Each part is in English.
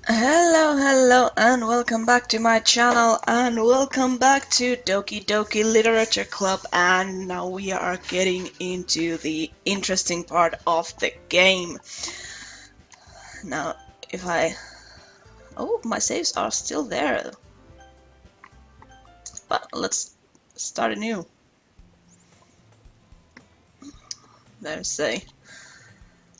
Hello, and welcome back to my channel, and welcome back to Doki Doki Literature Club. And now we are getting into the interesting part of the game. Now, if I... Oh, my saves are still there. But let's start anew. There's a...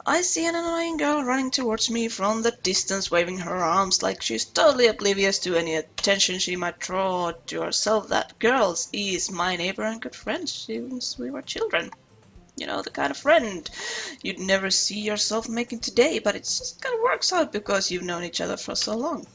I see an annoying girl running towards me from the distance, waving her arms like she's totally oblivious to any attention she might draw to herself. That girl is my neighbor and good friend since we were children. You know, the kind of friend you'd never see yourself making today, but it just kind of works out because you've known each other for so long.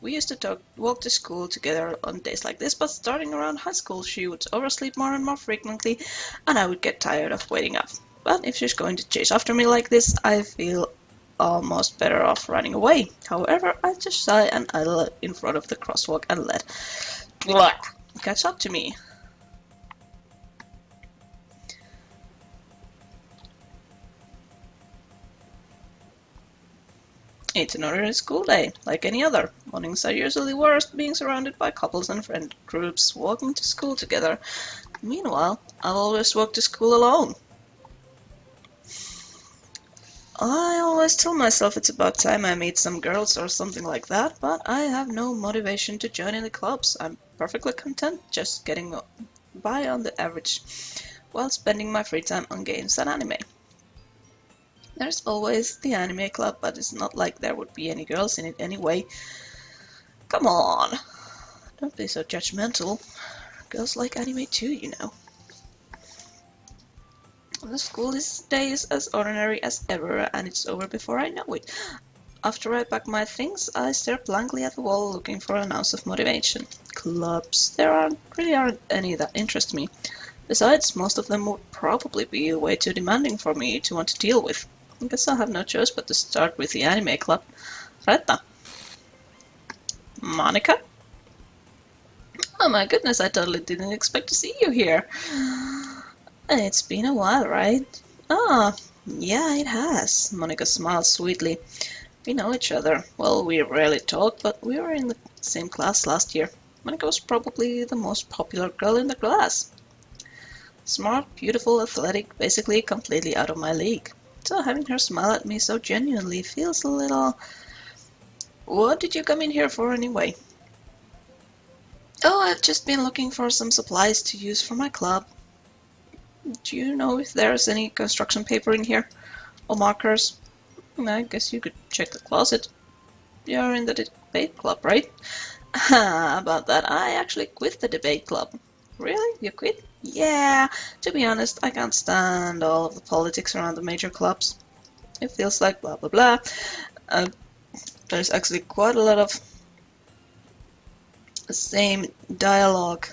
We used to walk to school together on days like this, but starting around high school she would oversleep more and more frequently, and I would get tired of waiting up. But if she's going to chase after me like this, I feel almost better off running away. However, I just sigh and idle in front of the crosswalk and let blah catch up to me. It's an ordinary school day, like any other. Mornings are usually worst, being surrounded by couples and friend groups walking to school together. Meanwhile, I've always walked to school alone. I always tell myself it's about time I meet some girls or something like that, but I have no motivation to join any clubs. I'm perfectly content just getting by on the average while spending my free time on games and anime. There's always the anime club, but it's not like there would be any girls in it anyway. Come on, don't be so judgmental. Girls like anime too, you know. The school day is as ordinary as ever, and it's over before I know it. After I pack my things, I stare blankly at the wall looking for an ounce of motivation. Clubs, there really aren't any that interest me. Besides, most of them would probably be way too demanding for me to want to deal with. I guess I'll have no choice but to start with the anime club. Reetta. Monica? Oh my goodness, I totally didn't expect to see you here. It's been a while, right? Ah, yeah, it has. Monica smiled sweetly. We know each other. Well, we rarely talk, but we were in the same class last year. Monica was probably the most popular girl in the class. Smart, beautiful, athletic, basically completely out of my league. So having her smile at me so genuinely feels a little... What did you come in here for anyway? Oh, I've just been looking for some supplies to use for my club. Do you know if there's any construction paper in here? Or markers? I guess you could check the closet. You're in the debate club, right? About that, I actually quit the debate club. Really? You quit? Yeah, to be honest, I can't stand all of the politics around the major clubs. It feels like blah blah blah. There's actually quite a lot of the same dialogue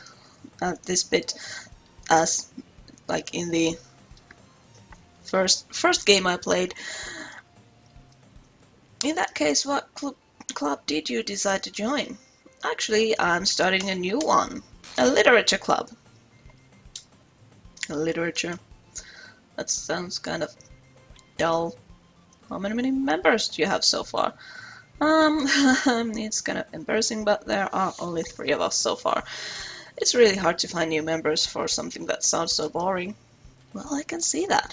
at this bit as like in the first game I played. In that case, what club did you decide to join? Actually, I'm starting a new one. A literature club. Literature. That sounds kind of dull. How many members do you have so far? It's kind of embarrassing, but there are only 3 of us so far. It's really hard to find new members for something that sounds so boring. Well, I can see that.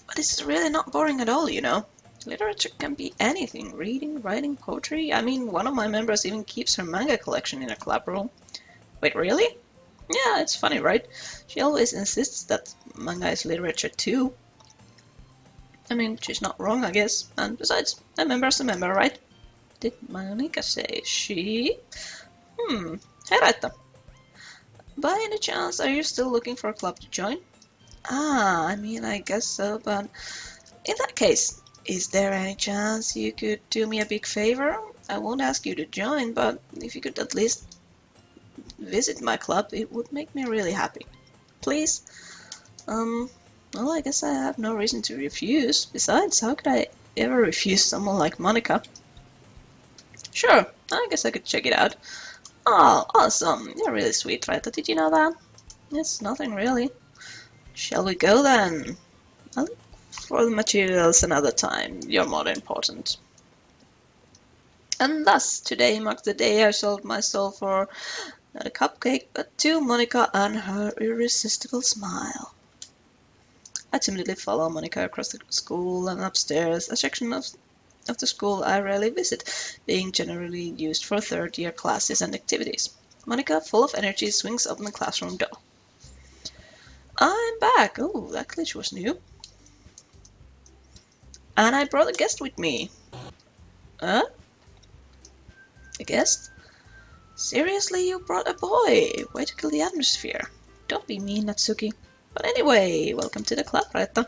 But it's really not boring at all, you know. Literature can be anything. Reading, writing, poetry. I mean, one of my members even keeps her manga collection in a club room. Wait, really? Yeah, it's funny, right? She always insists that manga is literature too. I mean, she's not wrong, I guess. And besides, a member's a member, right? Did Monica say she? Hey, Reetta. By any chance, are you still looking for a club to join? I mean, I guess so, but in that case, is there any chance you could do me a big favor? I won't ask you to join, but if you could at least visit my club, it would make me really happy. Please? Well, I guess I have no reason to refuse. Besides, how could I ever refuse someone like Monica? Sure, I guess I could check it out. Oh, awesome. You're really sweet, right? Did you know that? It's nothing really. Shall we go then? I'll look for the materials another time. You're more important. And thus, today marked the day I sold my soul for not a cupcake, but to Monica and her irresistible smile. I timidly follow Monica across the school and upstairs, a section of the school I rarely visit, being generally used for third-year classes and activities. Monica, full of energy, swings open the classroom door. I'm back! Oh, that glitch was new. And I brought a guest with me. Huh? A guest? Seriously, you brought a boy? Way to kill the atmosphere. Don't be mean, Natsuki. But anyway, welcome to the club, ReettaJ.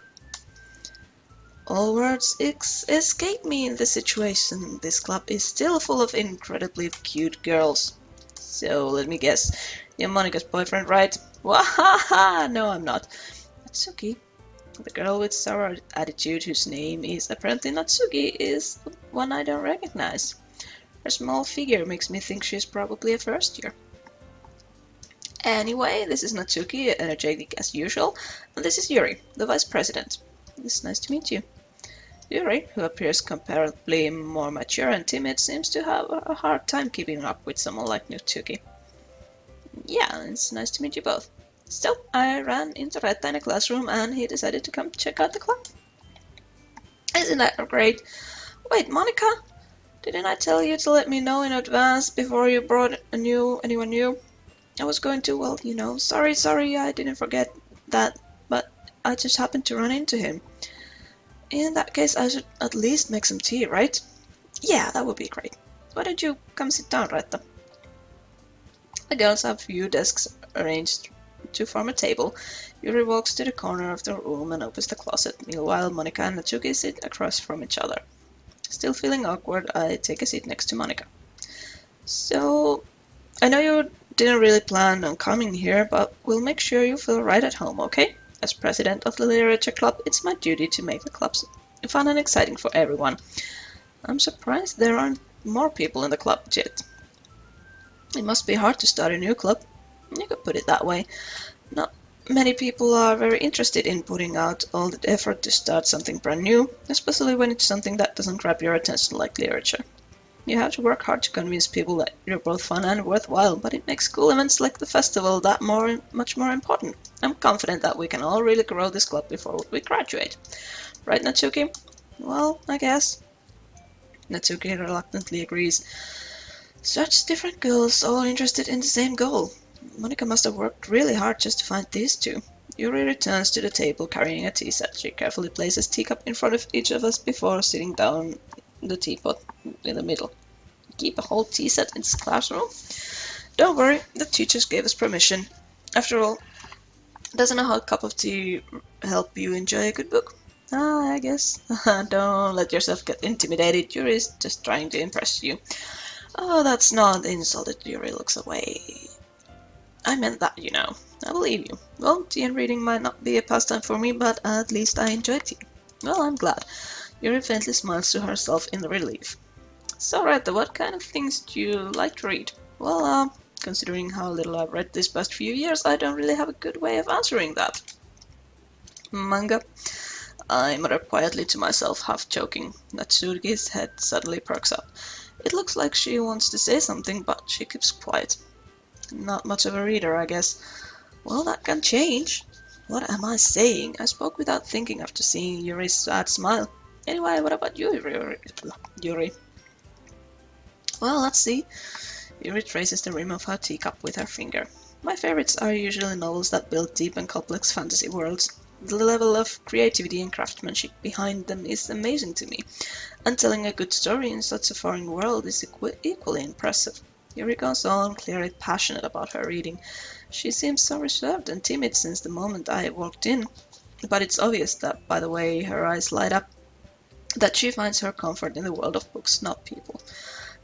All words escape me in this situation. This club is still full of incredibly cute girls. So, let me guess. You're Monica's boyfriend, right? Wahaha! No, I'm not. Natsuki, the girl with sour attitude whose name is apparently Natsuki, is one I don't recognize. Her small figure makes me think she's probably a first year. Anyway, this is Natsuki, energetic as usual, and this is Yuri, the vice president. It's nice to meet you. Yuri, who appears comparably more mature and timid, seems to have a hard time keeping up with someone like Natsuki. Yeah, it's nice to meet you both. So, I ran into ReettaJ in a classroom and he decided to come check out the club. Isn't that great? Wait, Monica? Didn't I tell you to let me know in advance before you brought anyone new? I was going to, well, you know, sorry, I didn't forget that, but I just happened to run into him. In that case, I should at least make some tea, right? Yeah, that would be great. Why don't you come sit down, ReettaJ? The girls have few desks arranged to form a table. Yuri walks to the corner of the room and opens the closet. Meanwhile, Monica and Natsuki sit across from each other. Still feeling awkward, I take a seat next to Monica. So, I know you didn't really plan on coming here, but we'll make sure you feel right at home, okay? As president of the Literature Club, it's my duty to make the club fun and exciting for everyone. I'm surprised there aren't more people in the club yet. It must be hard to start a new club. You could put it that way. Not many people are very interested in putting out all the effort to start something brand new, especially when it's something that doesn't grab your attention like literature. You have to work hard to convince people that you're both fun and worthwhile, but it makes cool events like the festival that much more important. I'm confident that we can all really grow this club before we graduate. Right, Natsuki? Well, I guess. Natsuki reluctantly agrees. Such different girls, all interested in the same goal. Monica must have worked really hard just to find these two. Yuri returns to the table carrying a tea set. She carefully places a teacup in front of each of us before sitting down the teapot in the middle. Keep a whole tea set in this classroom? Don't worry, the teachers gave us permission. After all, doesn't a hot cup of tea help you enjoy a good book? I guess. Don't let yourself get intimidated. Yuri is just trying to impress you. Oh, that's not insulted. Yuri looks away. I meant that, you know. I believe you. Well, tea and reading might not be a pastime for me, but at least I enjoy tea. Well, I'm glad. Yuri faintly smiles to herself in relief. So, ReettaJ, what kind of things do you like to read? Well, considering how little I've read these past few years, I don't really have a good way of answering that. Manga? I mutter quietly to myself, half joking. Natsuki's head suddenly perks up. It looks like she wants to say something, but she keeps quiet. Not much of a reader, I guess. Well, that can change. What am I saying? I spoke without thinking after seeing Yuri's sad smile. Anyway, what about you, Yuri? Well, let's see. Yuri traces the rim of her teacup with her finger. My favorites are usually novels that build deep and complex fantasy worlds. The level of creativity and craftsmanship behind them is amazing to me, and telling a good story in such a foreign world is equally impressive. Yuri goes on, clearly passionate about her reading. She seems so reserved and timid since the moment I walked in, but it's obvious that by the way her eyes light up, that she finds her comfort in the world of books, not people.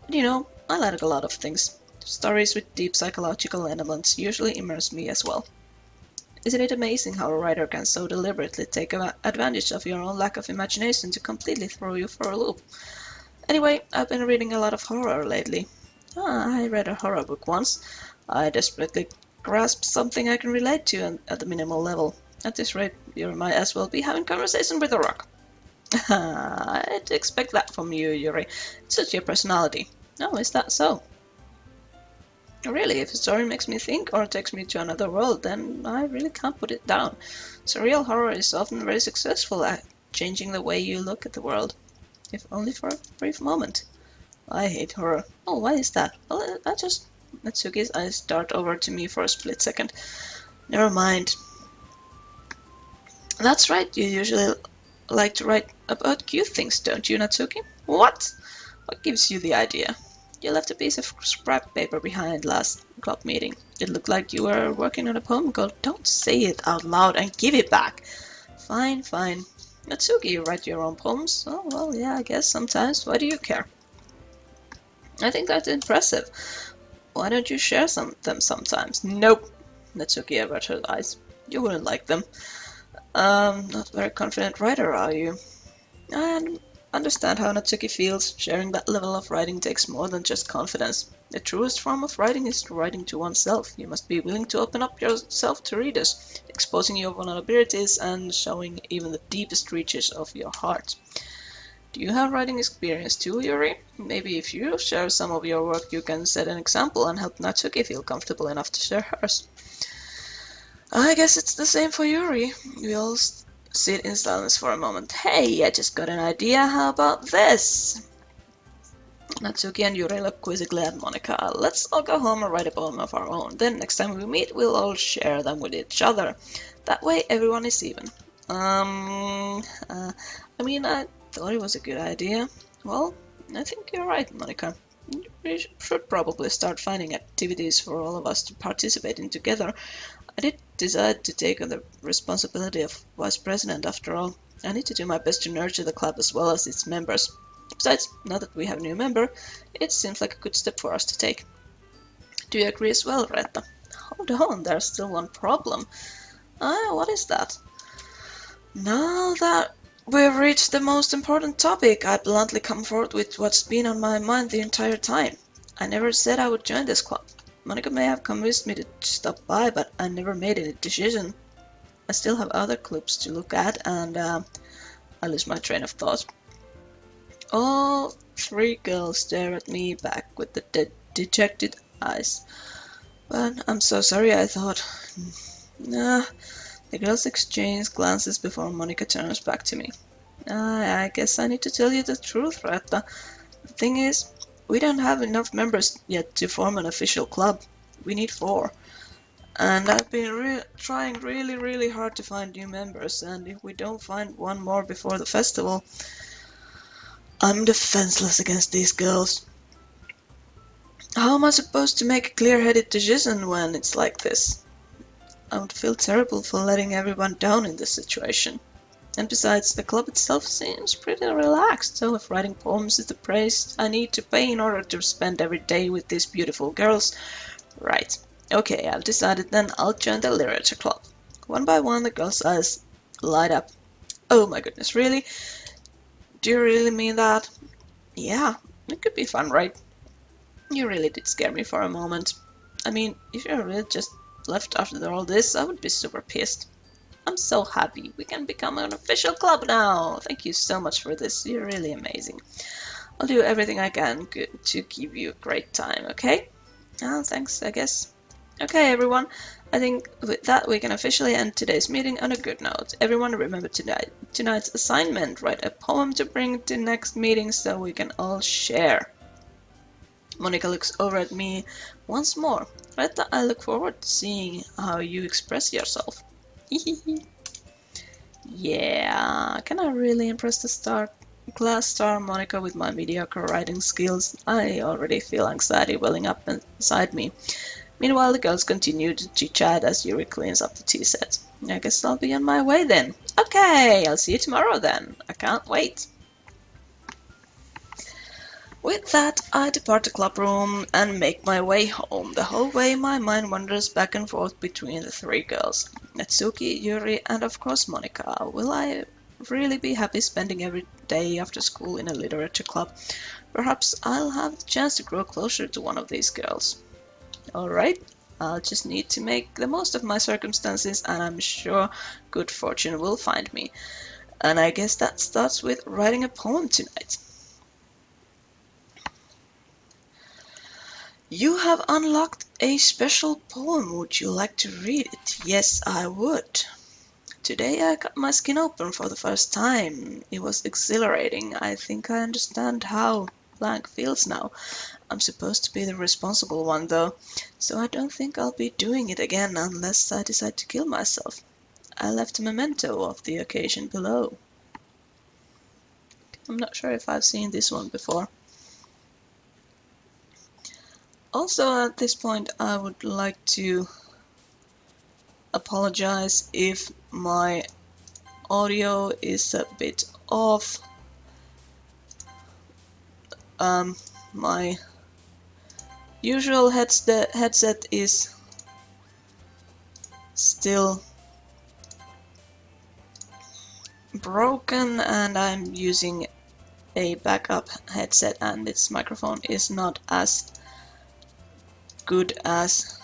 But you know, I like a lot of things. Stories with deep psychological elements usually immerse me as well. Isn't it amazing how a writer can so deliberately take advantage of your own lack of imagination to completely throw you for a loop? Anyway, I've been reading a lot of horror lately. I read a horror book once. I desperately grasped something I can relate to at the minimal level. At this rate, you might as well be having conversation with a rock. I'd expect that from you, Yuri. It suits your personality. Oh, is that so? Really, if a story makes me think or takes me to another world, then I really can't put it down. Surreal horror is often very successful at changing the way you look at the world, if only for a brief moment. I hate horror. Oh, why is that? Well, I just... Natsuki's eyes dart over to me for a split second. Never mind. That's right, you usually like to write about cute things, don't you, Natsuki? What? What gives you the idea? You left a piece of scrap paper behind last club meeting. It looked like you were working on a poem called Don't Say It Out Loud and Give It Back. Fine, fine. Natsuki, you write your own poems? Oh, well, yeah, I guess sometimes. Why do you care? I think that's impressive. Why don't you share them sometimes? Nope. Natsuki averted her eyes. You wouldn't like them. Not very confident writer, are you? I understand how Natsuki feels. Sharing that level of writing takes more than just confidence. The truest form of writing is writing to oneself. You must be willing to open up yourself to readers, exposing your vulnerabilities and showing even the deepest reaches of your heart. Do you have writing experience too, Yuri? Maybe if you share some of your work, you can set an example and help Natsuki feel comfortable enough to share hers. I guess it's the same for Yuri. We all sit in silence for a moment. Hey, I just got an idea. How about this? Natsuki and Yuri look quizzically at Monika. Let's all go home and write a poem of our own. Then next time we meet, we'll all share them with each other. That way everyone is even. I thought it was a good idea. Well, I think you're right, Monika. We should probably start finding activities for all of us to participate in together. I did decide to take on the responsibility of vice president after all. I need to do my best to nurture the club as well as its members. Besides, now that we have a new member, it seems like a good step for us to take. Do you agree as well, Reetta? Hold on, there's still one problem. What is that? Now that we've reached the most important topic, I bluntly come forward with what's been on my mind the entire time. I never said I would join this club. Monika may have convinced me to stop by, but I never made any decision. I still have other clubs to look at, and I lose my train of thought. All three girls stare at me back with the dejected eyes. But I'm so sorry, I thought. Nah. The girls exchange glances before Monika turns back to me. I guess I need to tell you the truth, Reetta. The thing is, we don't have enough members yet to form an official club. We need 4. And I've been trying really hard to find new members, and if we don't find one more before the festival, I'm defenseless against these girls. How am I supposed to make a clear-headed decision when it's like this? I would feel terrible for letting everyone down in this situation. And besides, the club itself seems pretty relaxed, so if writing poems is the price I need to pay in order to spend every day with these beautiful girls, right. Okay, I've decided then I'll join the literature club. One by one, the girls' eyes light up. Oh my goodness, really? Do you really mean that? Yeah, it could be fun, right? You really did scare me for a moment. I mean, if you're really just left after all this, I would be super pissed. I'm so happy. We can become an official club now. Thank you so much for this. You're really amazing. I'll do everything I can to give you a great time, okay? Oh, thanks, I guess. Okay, everyone. I think with that we can officially end today's meeting on a good note. Everyone remember tonight's assignment. Write a poem to bring to next meeting so we can all share. Monika looks over at me once more. Reetta, I look forward to seeing how you express yourself. Yeah, can I really impress the class star Monika with my mediocre writing skills? I already feel anxiety welling up inside me. Meanwhile, the girls continue to chit-chat as Yuri cleans up the tea set. I guess I'll be on my way then. Okay, I'll see you tomorrow then. I can't wait. With that, I depart the club room and make my way home. The whole way my mind wanders back and forth between the 3 girls. Natsuki, Yuri, and of course Monika. Will I really be happy spending every day after school in a literature club? Perhaps I'll have the chance to grow closer to one of these girls. Alright, I'll just need to make the most of my circumstances, and I'm sure good fortune will find me. And I guess that starts with writing a poem tonight. You have unlocked a special poem. Would you like to read it? Yes, I would. Today I cut my skin open for the first time. It was exhilarating. I think I understand how blank feels now. I'm supposed to be the responsible one, though, so I don't think I'll be doing it again unless I decide to kill myself. I left a memento of the occasion below. I'm not sure if I've seen this one before. Also, at this point, I would like to apologize if my audio is a bit off. My usual headset is still broken, and I'm using a backup headset, and its microphone is not as good as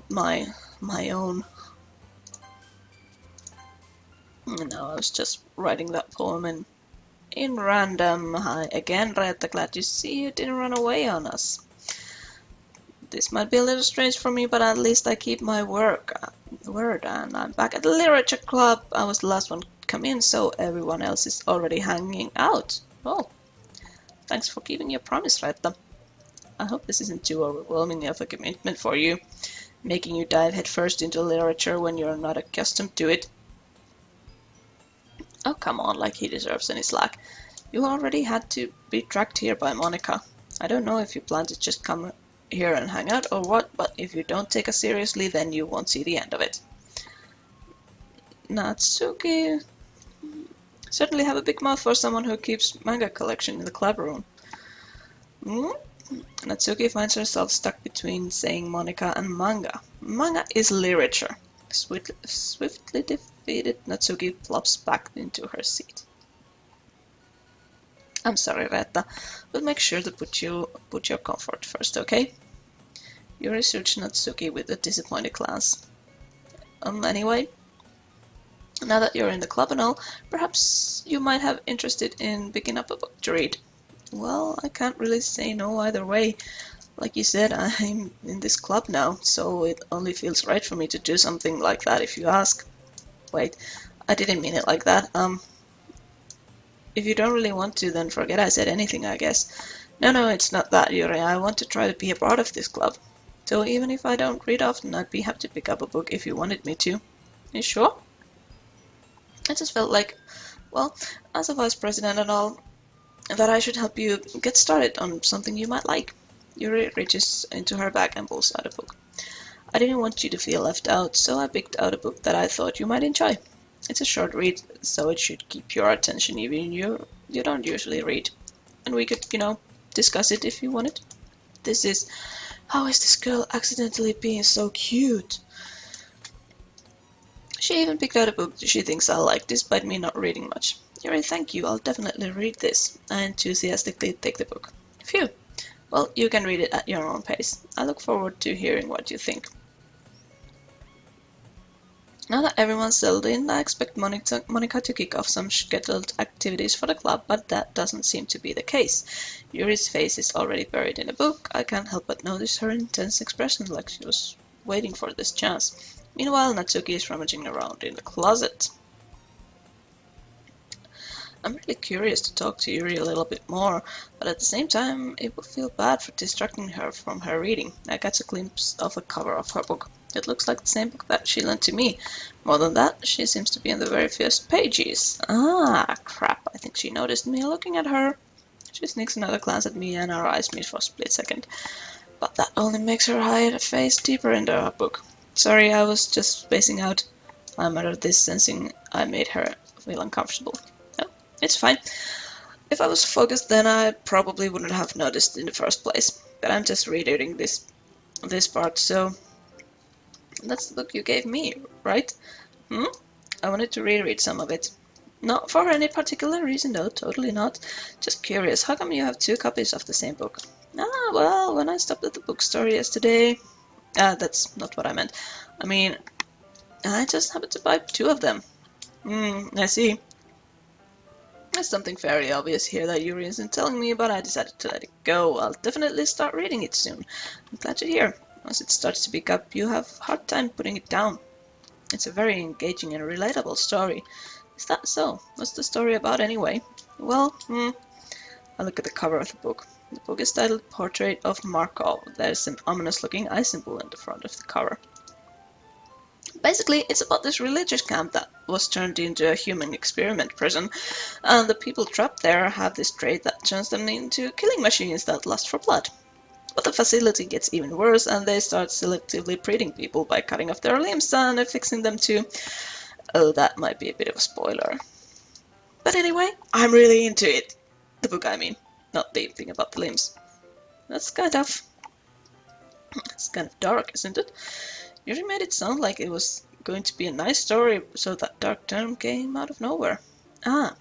my own. No, I was just writing that poem in random. Hi again, Reetta. Glad to see you didn't run away on us. This might be a little strange for me, but at least I keep my word, and I'm back at the Literature Club. I was the last one to come in, so everyone else is already hanging out. Oh, thanks for keeping your promise, Reetta. I hope this isn't too overwhelming of a commitment for you, making you dive headfirst into literature when you're not accustomed to it. Oh, come on, like he deserves any slack. You already had to be dragged here by Monica. I don't know if you plan to just come here and hang out or what, but if you don't take us seriously, then you won't see the end of it. Natsuki certainly have a big mouth for someone who keeps manga collection in the club room. Natsuki finds herself stuck between saying Monica and manga. Manga is literature. Swiftly defeated, Natsuki plops back into her seat. I'm sorry, Reetta. We'll make sure to put your comfort first, okay? Yuri searched Natsuki with a disappointed glance. Anyway, now that you're in the club and all, perhaps you might have interested in picking up a book to read. Well, I can't really say no either way. Like you said, I'm in this club now, so it only feels right for me to do something like that if you ask. Wait, I didn't mean it like that. If you don't really want to, then forget I said anything, I guess. No, it's not that, Yuri. I want to try to be a part of this club. So even if I don't read often, I'd be happy to pick up a book if you wanted me to. You sure? I just felt like, well, as a vice president and all, that I should help you get started on something you might like. Yuri reaches into her bag and pulls out a book. I didn't want you to feel left out, so I picked out a book that I thought you might enjoy. It's a short read, so it should keep your attention even you don't usually read. And we could, discuss it if you wanted. This is How is this girl accidentally being so cute? She even picked out a book she thinks I'll like, despite me not reading much. Yuri, thank you, I'll definitely read this. I enthusiastically take the book. Phew. Well, you can read it at your own pace. I look forward to hearing what you think. Now that everyone's settled in, I expect Monica to kick off some scheduled activities for the club, but that doesn't seem to be the case. Yuri's face is already buried in a book. I can't help but notice her intense expression, like she was waiting for this chance. Meanwhile, Natsuki is rummaging around in the closet. I'm really curious to talk to Yuri a little bit more, but at the same time, it would feel bad for distracting her from her reading. I catch a glimpse of a cover of her book. It looks like the same book that she lent to me. More than that, she seems to be in the very first pages. Ah, crap, I think she noticed me looking at her. She sneaks another glance at me and our eyes meet for a split second. But that only makes her hide her face deeper into her book. Sorry, I was just spacing out. I muttered this, sensing I made her feel uncomfortable. No, it's fine. If I was focused, then I probably wouldn't have noticed in the first place. But I'm just rereading this part, so... That's the book you gave me, right? I wanted to reread some of it. Not for any particular reason, though, totally not. Just curious, how come you have 2 copies of the same book? Ah, well, when I stopped at the bookstore yesterday... that's not what I meant. I mean, I just happened to buy 2 of them. I see. There's something fairly obvious here that Yuri isn't telling me, but I decided to let it go. I'll definitely start reading it soon. I'm glad to hear. Once it starts to pick up, you have a hard time putting it down. It's a very engaging and relatable story. Is that so? What's the story about anyway? Well, I look at the cover of the book. The book is titled Portrait of Markov. There's an ominous-looking eye symbol in the front of the cover. Basically, it's about this religious camp that was turned into a human experiment prison, and the people trapped there have this trait that turns them into killing machines that lust for blood. But the facility gets even worse, and they start selectively treating people by cutting off their limbs and affixing them to... Oh, that might be a bit of a spoiler. But anyway, I'm really into it. The book, I mean. Not the thing about the limbs. It's kind of dark, isn't it? You made it sound like it was going to be a nice story, so that dark term came out of nowhere. Ah,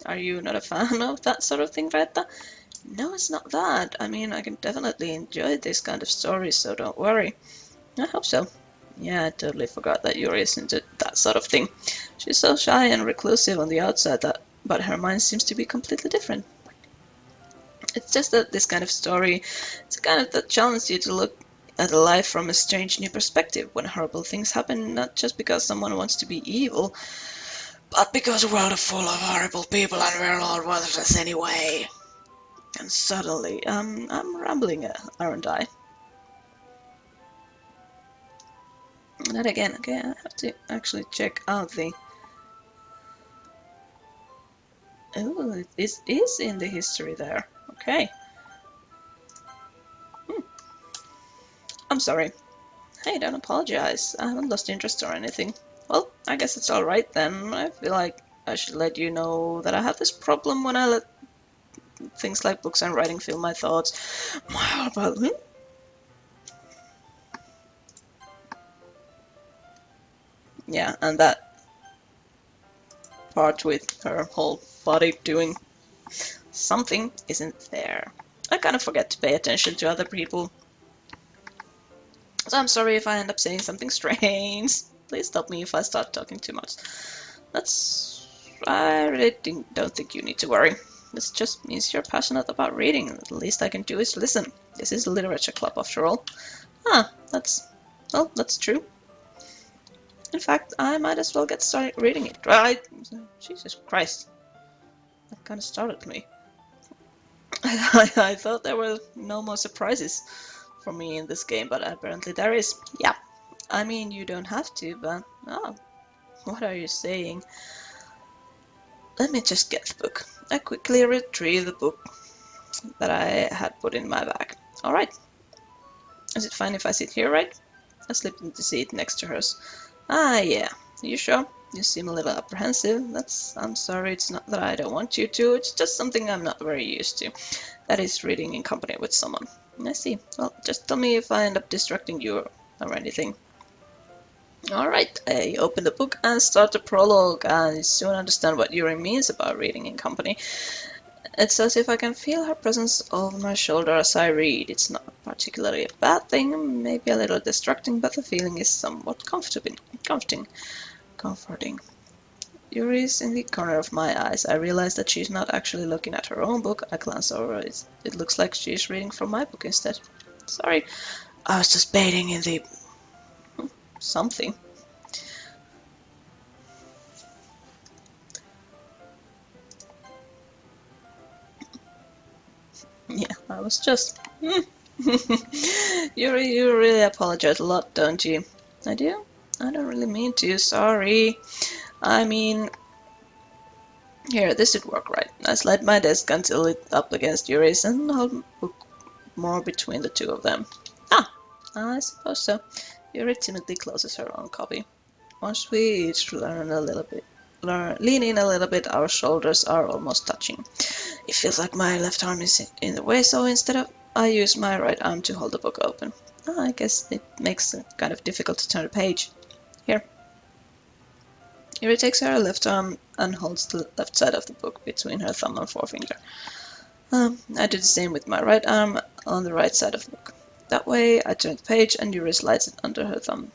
are you not a fan of that sort of thing, Reetta? No, it's not that. I mean, I can definitely enjoy this kind of stories, so don't worry. I hope so. Yeah, I totally forgot that Yuri isn't that sort of thing. She's so shy and reclusive on the outside, but her mind seems to be completely different. It's just that this kind of story, it's a kind of that challenges you to look at life from a strange new perspective when horrible things happen, not just because someone wants to be evil, but because the world is full of horrible people and we're all worthless anyway. And suddenly, I'm rambling, aren't I? That again, okay, I have to actually check out the... Oh, it is in the history there. Okay. I'm sorry. Hey, don't apologize. I haven't lost interest or anything. Well, I guess it's alright then. I feel like I should let you know that I have this problem when I let things like books and writing fill my thoughts. Yeah, and that part with her whole body doing something isn't there. I kind of forget to pay attention to other people. So I'm sorry if I end up saying something strange. Please stop me if I start talking too much. I really don't think you need to worry. This just means you're passionate about reading. The least I can do is listen. This is a literature club after all. That's true. In fact, I might as well get started reading it, right? Jesus Christ. That kind of startled me. I thought there were no more surprises for me in this game, but apparently there is. Yeah, I mean, you don't have to, but... Oh, what are you saying? Let me just get the book. I quickly retrieve the book that I had put in my bag. Alright. Is it fine if I sit here, right? I slipped into the seat next to hers. Ah, yeah. You sure? You seem a little apprehensive. I'm sorry, it's not that I don't want you to, it's just something I'm not very used to. That is reading in company with someone. I see. Well, just tell me if I end up distracting you or anything. Alright, I open the book and start the prologue. I soon understand what Yuri means about reading in company. It's as if I can feel her presence over my shoulder as I read. It's not particularly a bad thing, maybe a little distracting, but the feeling is somewhat comforting. Yuri is in the corner of my eyes. I realize that she's not actually looking at her own book. I glance over. It looks like she's reading from my book instead. Sorry, I was just baiting in the... something. Yeah, I was just... You really apologize a lot, don't you? I do? I don't really mean to, sorry. I mean... Here, this should work right. I slide my desk until it's up against Yuri's and hold the book more between the two of them. Ah, I suppose so. Yuri timidly closes her own copy. Once we each lean in a little bit, our shoulders are almost touching. It feels like my left arm is in the way, so I use my right arm to hold the book open. I guess it makes it kind of difficult to turn the page. Here. Yuri takes her left arm and holds the left side of the book between her thumb and forefinger. I do the same with my right arm on the right side of the book. That way, I turn the page and Yuri slides it under her thumb.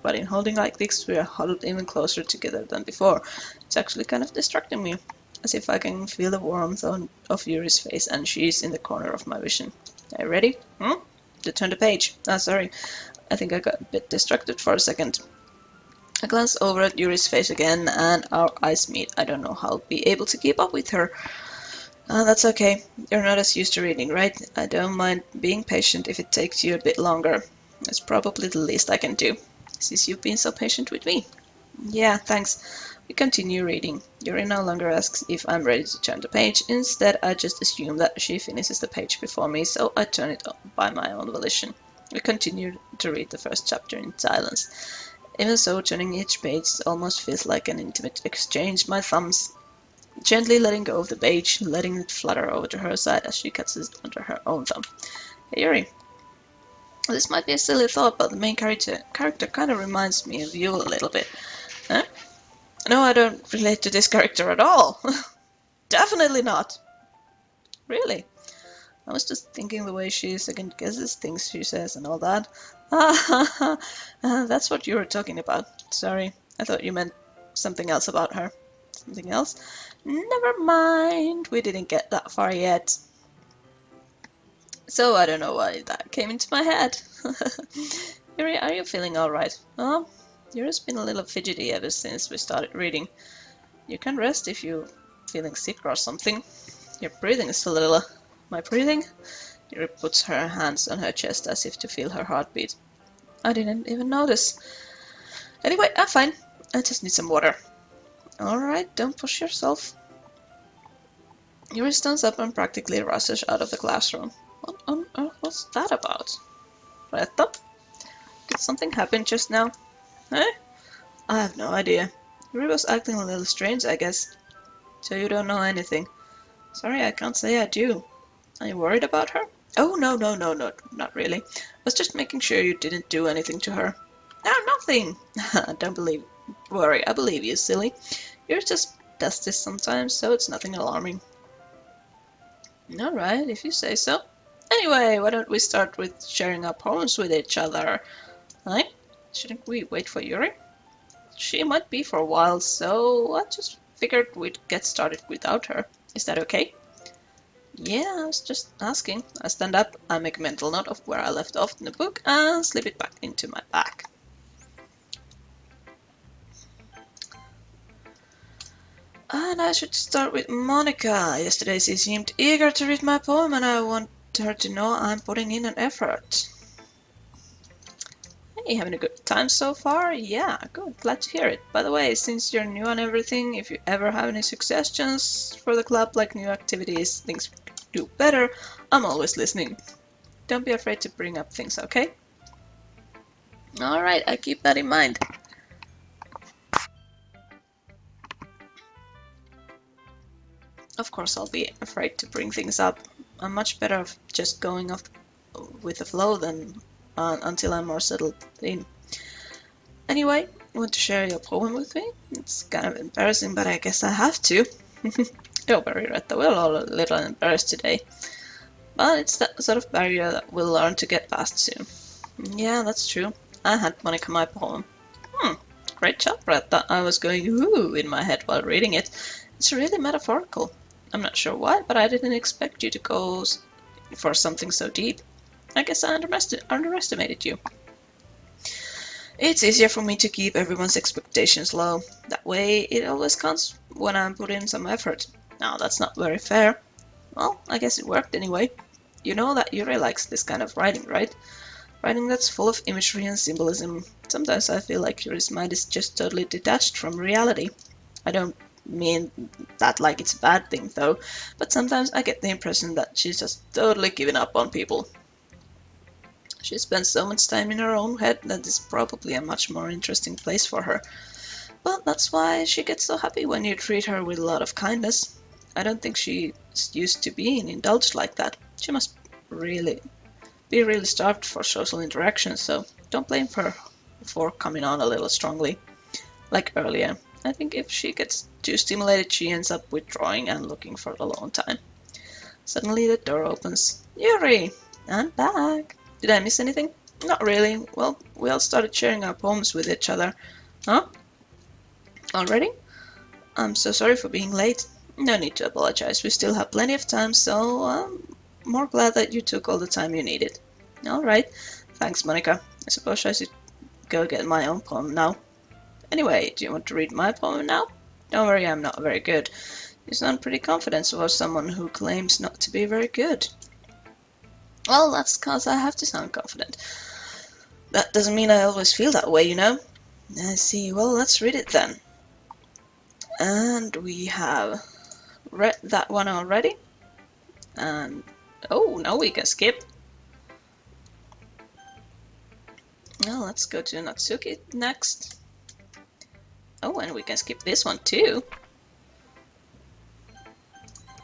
But in holding like this, we are huddled even closer together than before. It's actually kind of distracting me. as if I can feel the warmth of Yuri's face, and she's in the corner of my vision. Are you ready? To turn the page. Sorry, I think I got a bit distracted for a second. I glance over at Yuri's face again, and our eyes meet. I don't know how I'll be able to keep up with her. That's okay. You're not as used to reading, right? I don't mind being patient if it takes you a bit longer. That's probably the least I can do, since you've been so patient with me. Yeah, thanks. We continue reading. Yuri no longer asks if I'm ready to turn the page. Instead, I just assume that she finishes the page before me, so I turn it by my own volition. We continue to read the first chapter in silence. Even so, turning each page almost feels like an intimate exchange. My thumbs gently letting go of the page, letting it flutter over to her side as she cuts it under her own thumb. Hey, Yuri. This might be a silly thought, but the main character kind of reminds me of you a little bit. Huh? No, I don't relate to this character at all. Definitely not. Really? I was just thinking the way she second guesses things she says and all that. That's what you were talking about. Sorry, I thought you meant something else about her. Something else? Never mind, we didn't get that far yet. So I don't know why that came into my head. Yuri, are you feeling alright? Yuri's been a little fidgety ever since we started reading. You can rest if you're feeling sick or something. Your breathing is a little... My breathing? Yuri puts her hands on her chest as if to feel her heartbeat. I didn't even notice. Anyway, I'm fine. I just need some water. Alright, don't push yourself. Yuri stands up and practically rushes out of the classroom. What on earth was that about? Reetta? Did something happen just now? Eh? I have no idea. Yuri was acting a little strange, I guess. So you don't know anything. Sorry, I can't say I do. Are you worried about her? Oh, no, not really. I was just making sure you didn't do anything to her. No, nothing. Don't worry, I believe you, silly. Yuri just does this sometimes, so it's nothing alarming. Alright, if you say so. Anyway, why don't we start with sharing our poems with each other? Right? Shouldn't we wait for Yuri? She might be for a while, so I just figured we'd get started without her. Is that okay? Yeah, I was just asking. I stand up, I make a mental note of where I left off in the book, and slip it back into my bag. And I should start with Monica. Yesterday she seemed eager to read my poem, and I want her to know I'm putting in an effort. Hey, having a good time so far? Yeah, good, glad to hear it. By the way, since you're new on everything, if you ever have any suggestions for the club, like new activities, things we could do better, I'm always listening. Don't be afraid to bring up things, okay? Alright, I keep that in mind. Of course I'll be afraid to bring things up. I'm much better off just going off with the flow than until I'm more settled in. Anyway, you want to share your poem with me? It's kind of embarrassing, but I guess I have to. Don't worry, Reetta, we're all a little embarrassed today. But it's that sort of barrier that we'll learn to get past soon. Yeah, that's true. I hand Monica my poem. Great job, Reetta. I was going ooh in my head while reading it. It's really metaphorical. I'm not sure why, but I didn't expect you to go for something so deep. I guess I underestimated you. It's easier for me to keep everyone's expectations low. That way, it always counts when I'm putting in some effort. Now, that's not very fair. Well, I guess it worked anyway. You know that Yuri likes this kind of writing, right? Writing that's full of imagery and symbolism. Sometimes I feel like Yuri's mind is just totally detached from reality. I don't mean that like it's a bad thing, though, but sometimes I get the impression that she's just totally given up on people. She spends so much time in her own head that it's probably a much more interesting place for her. But that's why she gets so happy when you treat her with a lot of kindness. I don't think she's used to being indulged like that. She must really be really starved for social interaction, so don't blame her for coming on a little strongly. Like earlier, I think if she gets too stimulated, she ends up withdrawing and looking for alone time. Suddenly the door opens. Yuri! I'm back! Did I miss anything? Not really. Well, we all started sharing our poems with each other. Huh? Already? I'm so sorry for being late. No need to apologize. We still have plenty of time, so I'm more glad that you took all the time you needed. Alright. Thanks, Monica. I suppose I should go get my own poem now. Anyway, do you want to read my poem now? Don't worry, I'm not very good. You sound pretty confident for someone who claims not to be very good. Well, that's cause I have to sound confident. That doesn't mean I always feel that way, you know? I see. Well, let's read it then. And we have read that one already. And oh, now we can skip. Well, let's go to Natsuki next. Oh, and we can skip this one too.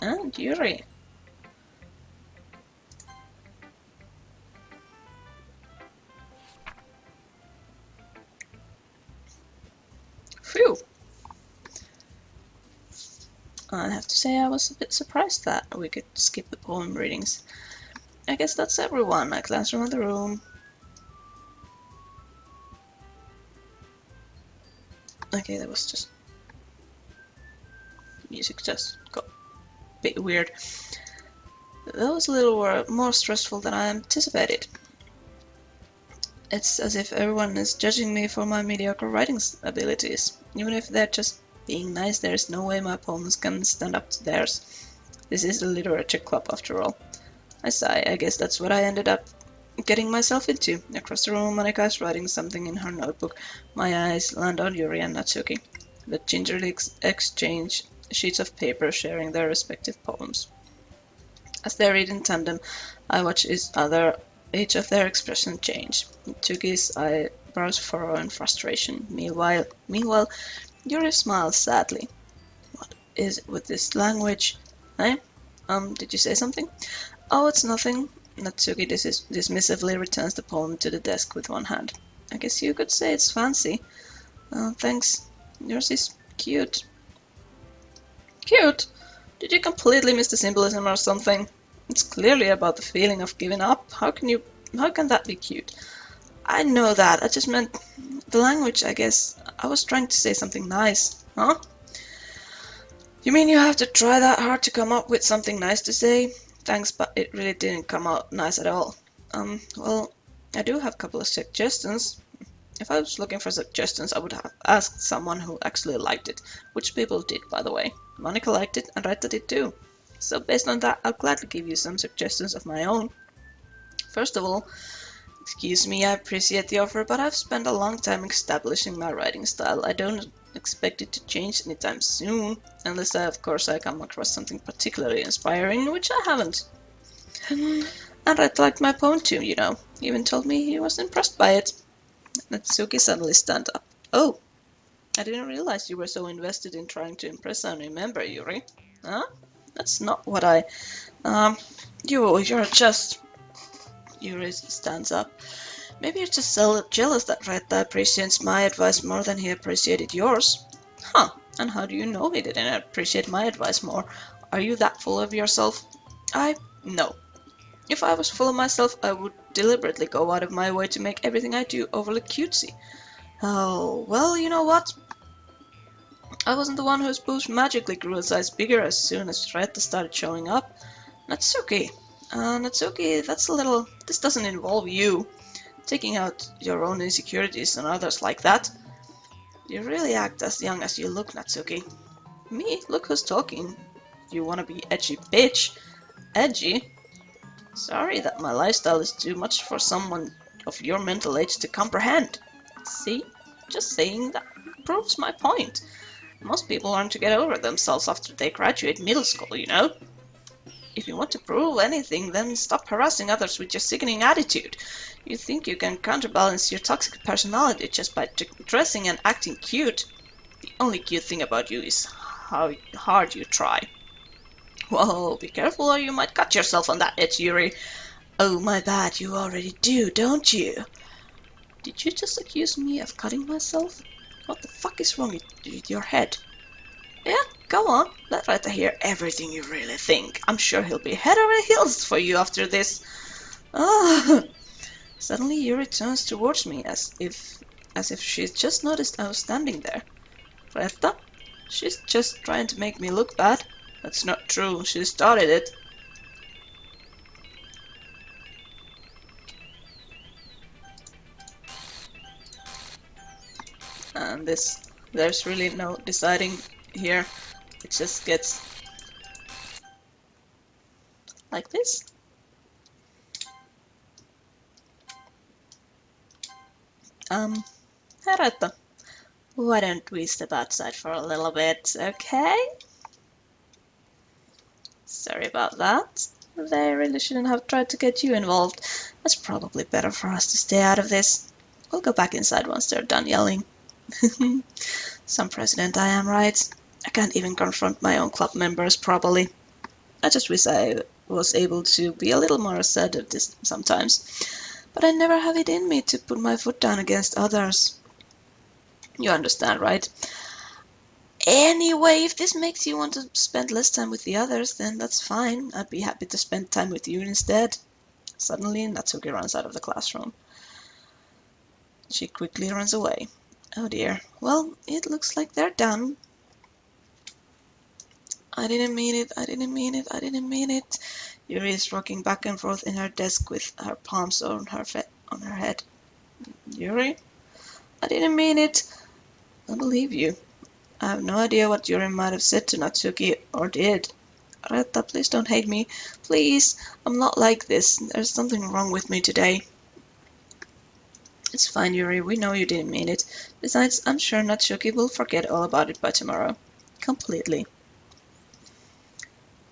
And Yuri. Phew. I have to say I was a bit surprised that we could skip the poem readings. I guess that's everyone. I glance around the room. Okay, that was just... music just got a bit weird. That was a little more stressful than I anticipated. It's as if everyone is judging me for my mediocre writing abilities. Even if they're just being nice, there's no way my poems can stand up to theirs. This is the literature club after all. I sigh. I guess that's what I ended up getting myself into. Across the room, Monica is writing something in her notebook. My eyes land on Yuri and Natsuki. They gingerly exchange sheets of paper, sharing their respective poems. As they read in tandem, I watch each of their expressions change. Natsuki's eyebrows furrow in frustration. Meanwhile, Yuri smiles sadly. What is it with this language? Eh? Did you say something? Oh, it's nothing. Natsuki dismissively returns the poem to the desk with one hand. I guess you could say it's fancy. Thanks. Yours is cute. Cute? Did you completely miss the symbolism or something? It's clearly about the feeling of giving up. How can that be cute? I know that. I just meant the language, I guess. I was trying to say something nice. Huh? You mean you have to try that hard to come up with something nice to say? Thanks, but it really didn't come out nice at all. Well, I do have a couple of suggestions. If I was looking for suggestions, I would have asked someone who actually liked it. Which people did, by the way. Monica liked it, and Reetta did too. So based on that, I'll gladly give you some suggestions of my own. First of all, excuse me, I appreciate the offer, but I've spent a long time establishing my writing style. I don't expect it to change anytime soon, unless of course I come across something particularly inspiring, which I haven't. And Red liked my poem too, you know. He even told me he was impressed by it. Natsuki suddenly stood up. Oh, I didn't realize you were so invested in trying to impress a new member, Yuri. Huh? That's not what I... You're just... Yuri stands up. Maybe you're just so jealous that Reetta appreciates my advice more than he appreciated yours. Huh, and how do you know he didn't appreciate my advice more? Are you that full of yourself? No. If I was full of myself, I would deliberately go out of my way to make everything I do overly cutesy. Oh, well, you know what? I wasn't the one whose boobs magically grew a size bigger as soon as Reetta started showing up. Natsuki, that's a little... This doesn't involve you. Taking out your own insecurities on others like that. You really act as young as you look, Natsuki. Me? Look who's talking. You wanna be edgy bitch. Edgy? Sorry that my lifestyle is too much for someone of your mental age to comprehend. See? Just saying that proves my point. Most people learn to get over themselves after they graduate middle school, you know? If you want to prove anything, then stop harassing others with your sickening attitude. You think you can counterbalance your toxic personality just by dressing and acting cute. The only cute thing about you is how hard you try. Whoa, be careful or you might cut yourself on that edge, Yuri. Oh, my bad, you already do, don't you? Did you just accuse me of cutting myself? What the fuck is wrong with your head? Yeah, go on, let Reetta hear everything you really think. I'm sure he'll be head over heels for you after this. Oh. Suddenly Yuri turns towards me as if she's just noticed I was standing there. Reetta? She's just trying to make me look bad. That's not true. She started it. And there's really no deciding here. It just gets like this. Reetta, why don't we step outside for a little bit, okay? Sorry about that. They really shouldn't have tried to get you involved. It's probably better for us to stay out of this. We'll go back inside once they're done yelling. Some president I am, right? I can't even confront my own club members properly. I just wish I was able to be a little more assertive sometimes. But I never have it in me to put my foot down against others. You understand, right? Anyway, if this makes you want to spend less time with the others, then that's fine. I'd be happy to spend time with you instead. Suddenly, Natsuki runs out of the classroom. She quickly runs away. Oh dear. Well, it looks like they're done. I didn't mean it, I didn't mean it, I didn't mean it. Yuri is rocking back and forth in her desk with her palms on her head. Yuri? I didn't mean it. I believe you. I have no idea what Yuri might have said to Natsuki or did. Reetta, please don't hate me. Please, I'm not like this. There's something wrong with me today. It's fine, Yuri. We know you didn't mean it. Besides, I'm sure Natsuki will forget all about it by tomorrow. Completely.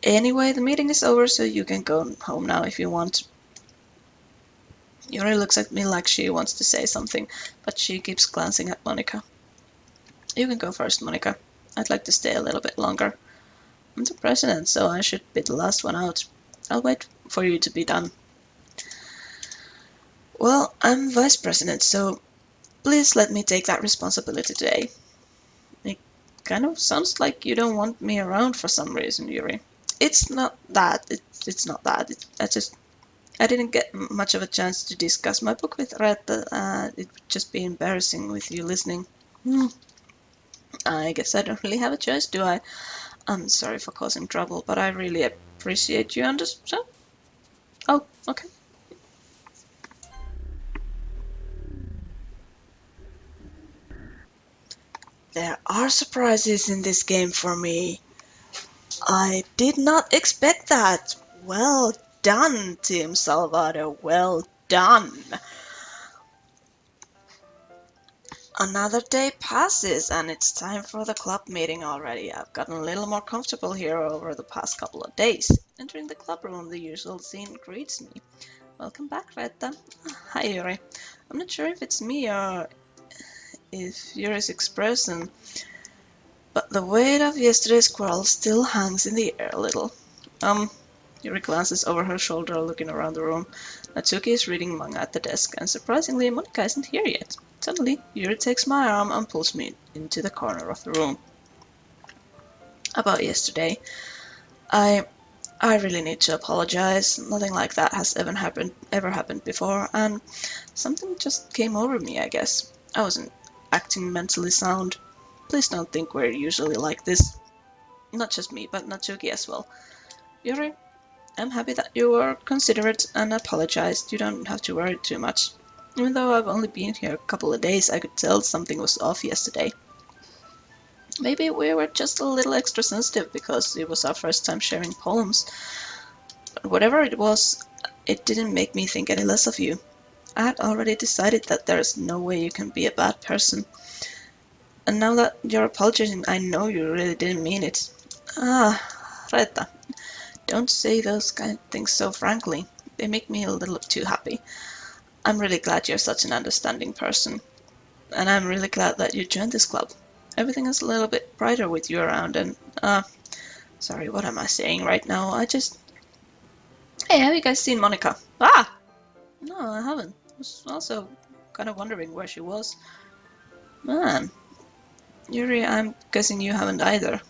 Anyway, the meeting is over, so you can go home now if you want. Yuri looks at me like she wants to say something, but she keeps glancing at Monika. You can go first, Monika. I'd like to stay a little bit longer. I'm the president, so I should be the last one out. I'll wait for you to be done. Well, I'm vice president, so please let me take that responsibility today. It kind of sounds like you don't want me around for some reason, Yuri. It's not that. It's not that. I didn't get much of a chance to discuss my book with Reetta. It would just be embarrassing with you listening. I guess I don't really have a choice, do I? I'm sorry for causing trouble, but I really appreciate you understand. Oh, okay. There are surprises in this game for me. I did not expect that. Well done, Team Salvato. Well done. Another day passes and it's time for the club meeting already. I've gotten a little more comfortable here over the past couple of days. Entering the club room, the usual scene greets me. Welcome back, Reetta. Hi, Yuri. I'm not sure if it's me or if Yuri's expression, but the weight of yesterday's quarrel still hangs in the air a little. Yuri glances over her shoulder, looking around the room. Natsuki is reading manga at the desk, and surprisingly, Monika isn't here yet. Suddenly, Yuri takes my arm and pulls me into the corner of the room. About yesterday, I really need to apologize. Nothing like that has ever happened before, and something just came over me, I guess. I wasn't acting mentally sound. Please don't think we're usually like this. Not just me, but Natsuki as well. Yuri, I'm happy that you were considerate and apologized. You don't have to worry too much. Even though I've only been here a couple of days, I could tell something was off yesterday. Maybe we were just a little extra sensitive because it was our first time sharing poems. But whatever it was, it didn't make me think any less of you. I had already decided that there is no way you can be a bad person. And now that you're apologizing, I know you really didn't mean it. Reetta, don't say those kind of things so frankly. They make me a little too happy. I'm really glad you're such an understanding person. And I'm really glad that you joined this club. Everything is a little bit brighter with you around and, sorry, what am I saying right now? Hey, have you guys seen Monika? No, I haven't. I was also kind of wondering where she was. Man, Yuri, I'm guessing you haven't either.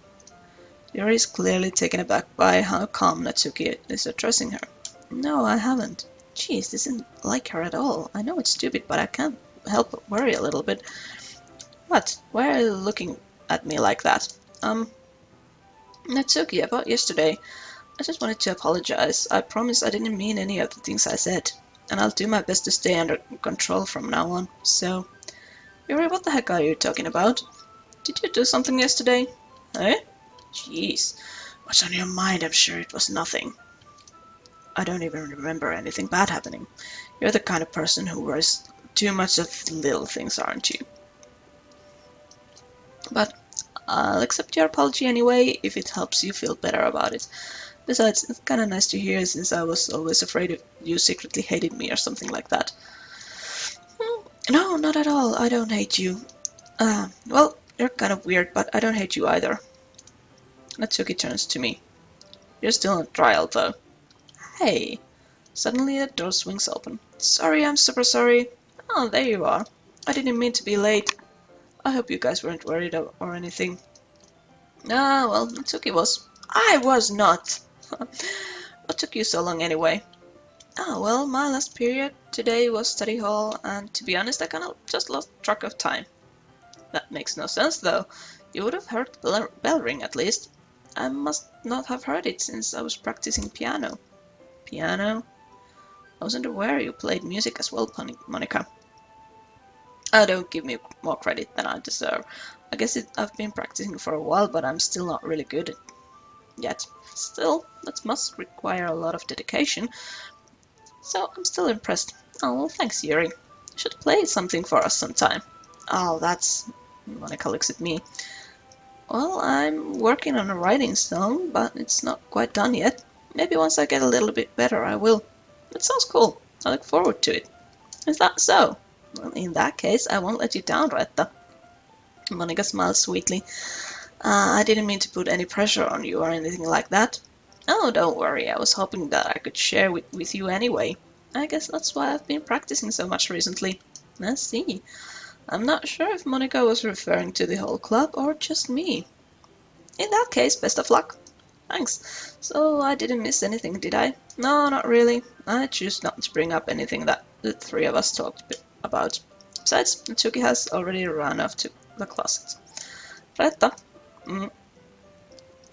Yuri is clearly taken aback by how calm Natsuki is addressing her. No, I haven't. Jeez, this isn't like her at all. I know it's stupid, but I can't help but worry a little bit. What? Why are you looking at me like that? Natsuki, about yesterday, I just wanted to apologize. I promise I didn't mean any of the things I said, and I'll do my best to stay under control from now on. So, Yuri, what the heck are you talking about? Did you do something yesterday? Eh? Jeez. What's on your mind? I'm sure it was nothing. I don't even remember anything bad happening. You're the kind of person who worries too much of little things, aren't you? But I'll accept your apology anyway, if it helps you feel better about it. Besides, it's kinda nice to hear since I was always afraid you secretly hated me or something like that. No, not at all. I don't hate you. Well, you're kind of weird, but I don't hate you either. Natsuki turns to me. You're still on trial, though. Hey. Suddenly the door swings open. Sorry, I'm super sorry. Oh, there you are. I didn't mean to be late. I hope you guys weren't worried or anything. Ah, well, Natsuki was. I was not. What took you so long anyway? Oh, well, my last period today was study hall, and to be honest, I kinda just lost track of time. That makes no sense, though. You would have heard the bell ring at least. I must not have heard it since I was practicing piano. Piano? I wasn't aware you played music as well, Monica. Oh, don't give me more credit than I deserve. I guess I've been practicing for a while, but I'm still not really good yet. Still, that must require a lot of dedication, so I'm still impressed. Oh, well, thanks, Yuri. You should play something for us sometime. Oh, that's... Monica looks at me. Well, I'm working on a writing song, but it's not quite done yet. Maybe once I get a little bit better, I will. It sounds cool. I look forward to it. Is that so? Well, in that case, I won't let you down, Reetta. Monica smiles sweetly. I didn't mean to put any pressure on you or anything like that. Oh, don't worry. I was hoping that I could share with you anyway. I guess that's why I've been practicing so much recently. I see. I'm not sure if Monica was referring to the whole club or just me. In that case, best of luck. Thanks. So I didn't miss anything, did I? No, not really. I choose not to bring up anything that the three of us talked about. Besides, Natsuki has already run off to the closet. Reetta,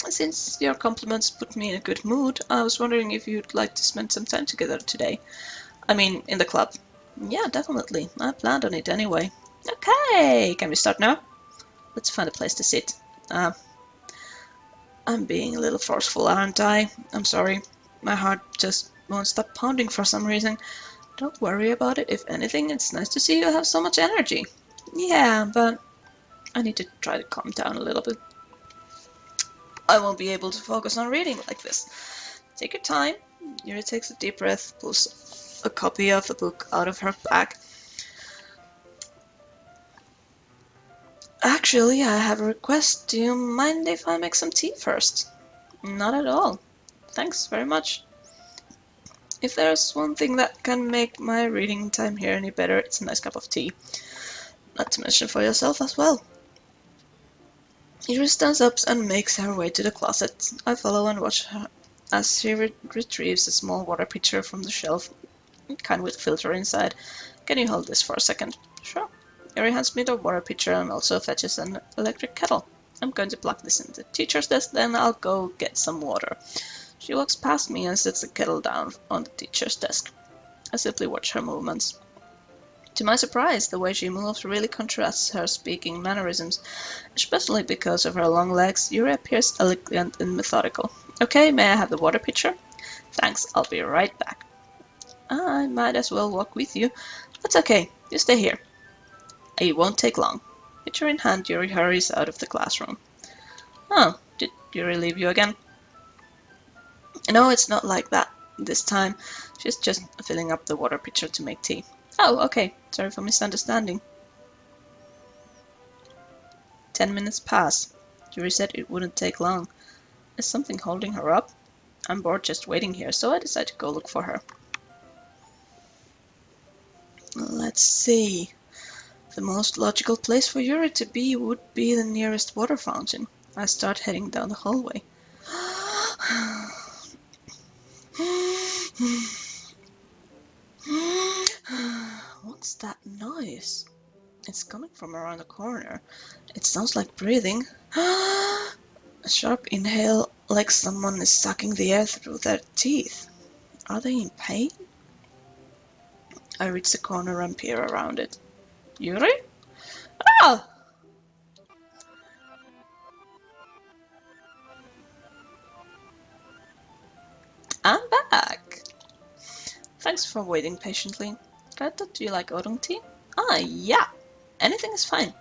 since your compliments put me in a good mood, I was wondering if you'd like to spend some time together today. I mean, in the club. Yeah, definitely. I planned on it anyway. Okay, can we start now? Let's find a place to sit. I'm being a little forceful, aren't I? I'm sorry. My heart just won't stop pounding for some reason. Don't worry about it. If anything, it's nice to see you have so much energy. Yeah, but I need to try to calm down a little bit. I won't be able to focus on reading like this. Take your time. Yuri takes a deep breath, pulls a copy of the book out of her bag. Actually, I have a request. Do you mind if I make some tea first? Not at all. Thanks very much. If there's one thing that can make my reading time here any better, it's a nice cup of tea. Not to mention for yourself as well. Yuri stands up and makes her way to the closet. I follow and watch her as she retrieves a small water pitcher from the shelf, kind with filter inside. Can you hold this for a second? Sure. Yuri hands me the water pitcher and also fetches an electric kettle. I'm going to plug this in the teacher's desk, then I'll go get some water. She walks past me and sets the kettle down on the teacher's desk. I simply watch her movements. To my surprise, the way she moves really contrasts her speaking mannerisms, especially because of her long legs. Yuri appears elegant and methodical. Okay, may I have the water pitcher? Thanks, I'll be right back. I might as well walk with you. That's okay, you stay here. It won't take long. Pitcher in hand, Yuri hurries out of the classroom. Oh, did Yuri leave you again? No, it's not like that this time. She's just filling up the water pitcher to make tea. Oh, okay. Sorry for misunderstanding. 10 minutes pass. Yuri said it wouldn't take long. Is something holding her up? I'm bored just waiting here, so I decide to go look for her. Let's see. The most logical place for Yuri to be would be the nearest water fountain. I start heading down the hallway. What's that noise? It's coming from around the corner. It sounds like breathing. A sharp inhale, like someone is sucking the air through their teeth. Are they in pain? I reach the corner and peer around it. Yuri? Ah! I'm back! Thanks for waiting patiently. Greta, do you like oolong tea? Ah, yeah! Anything is fine.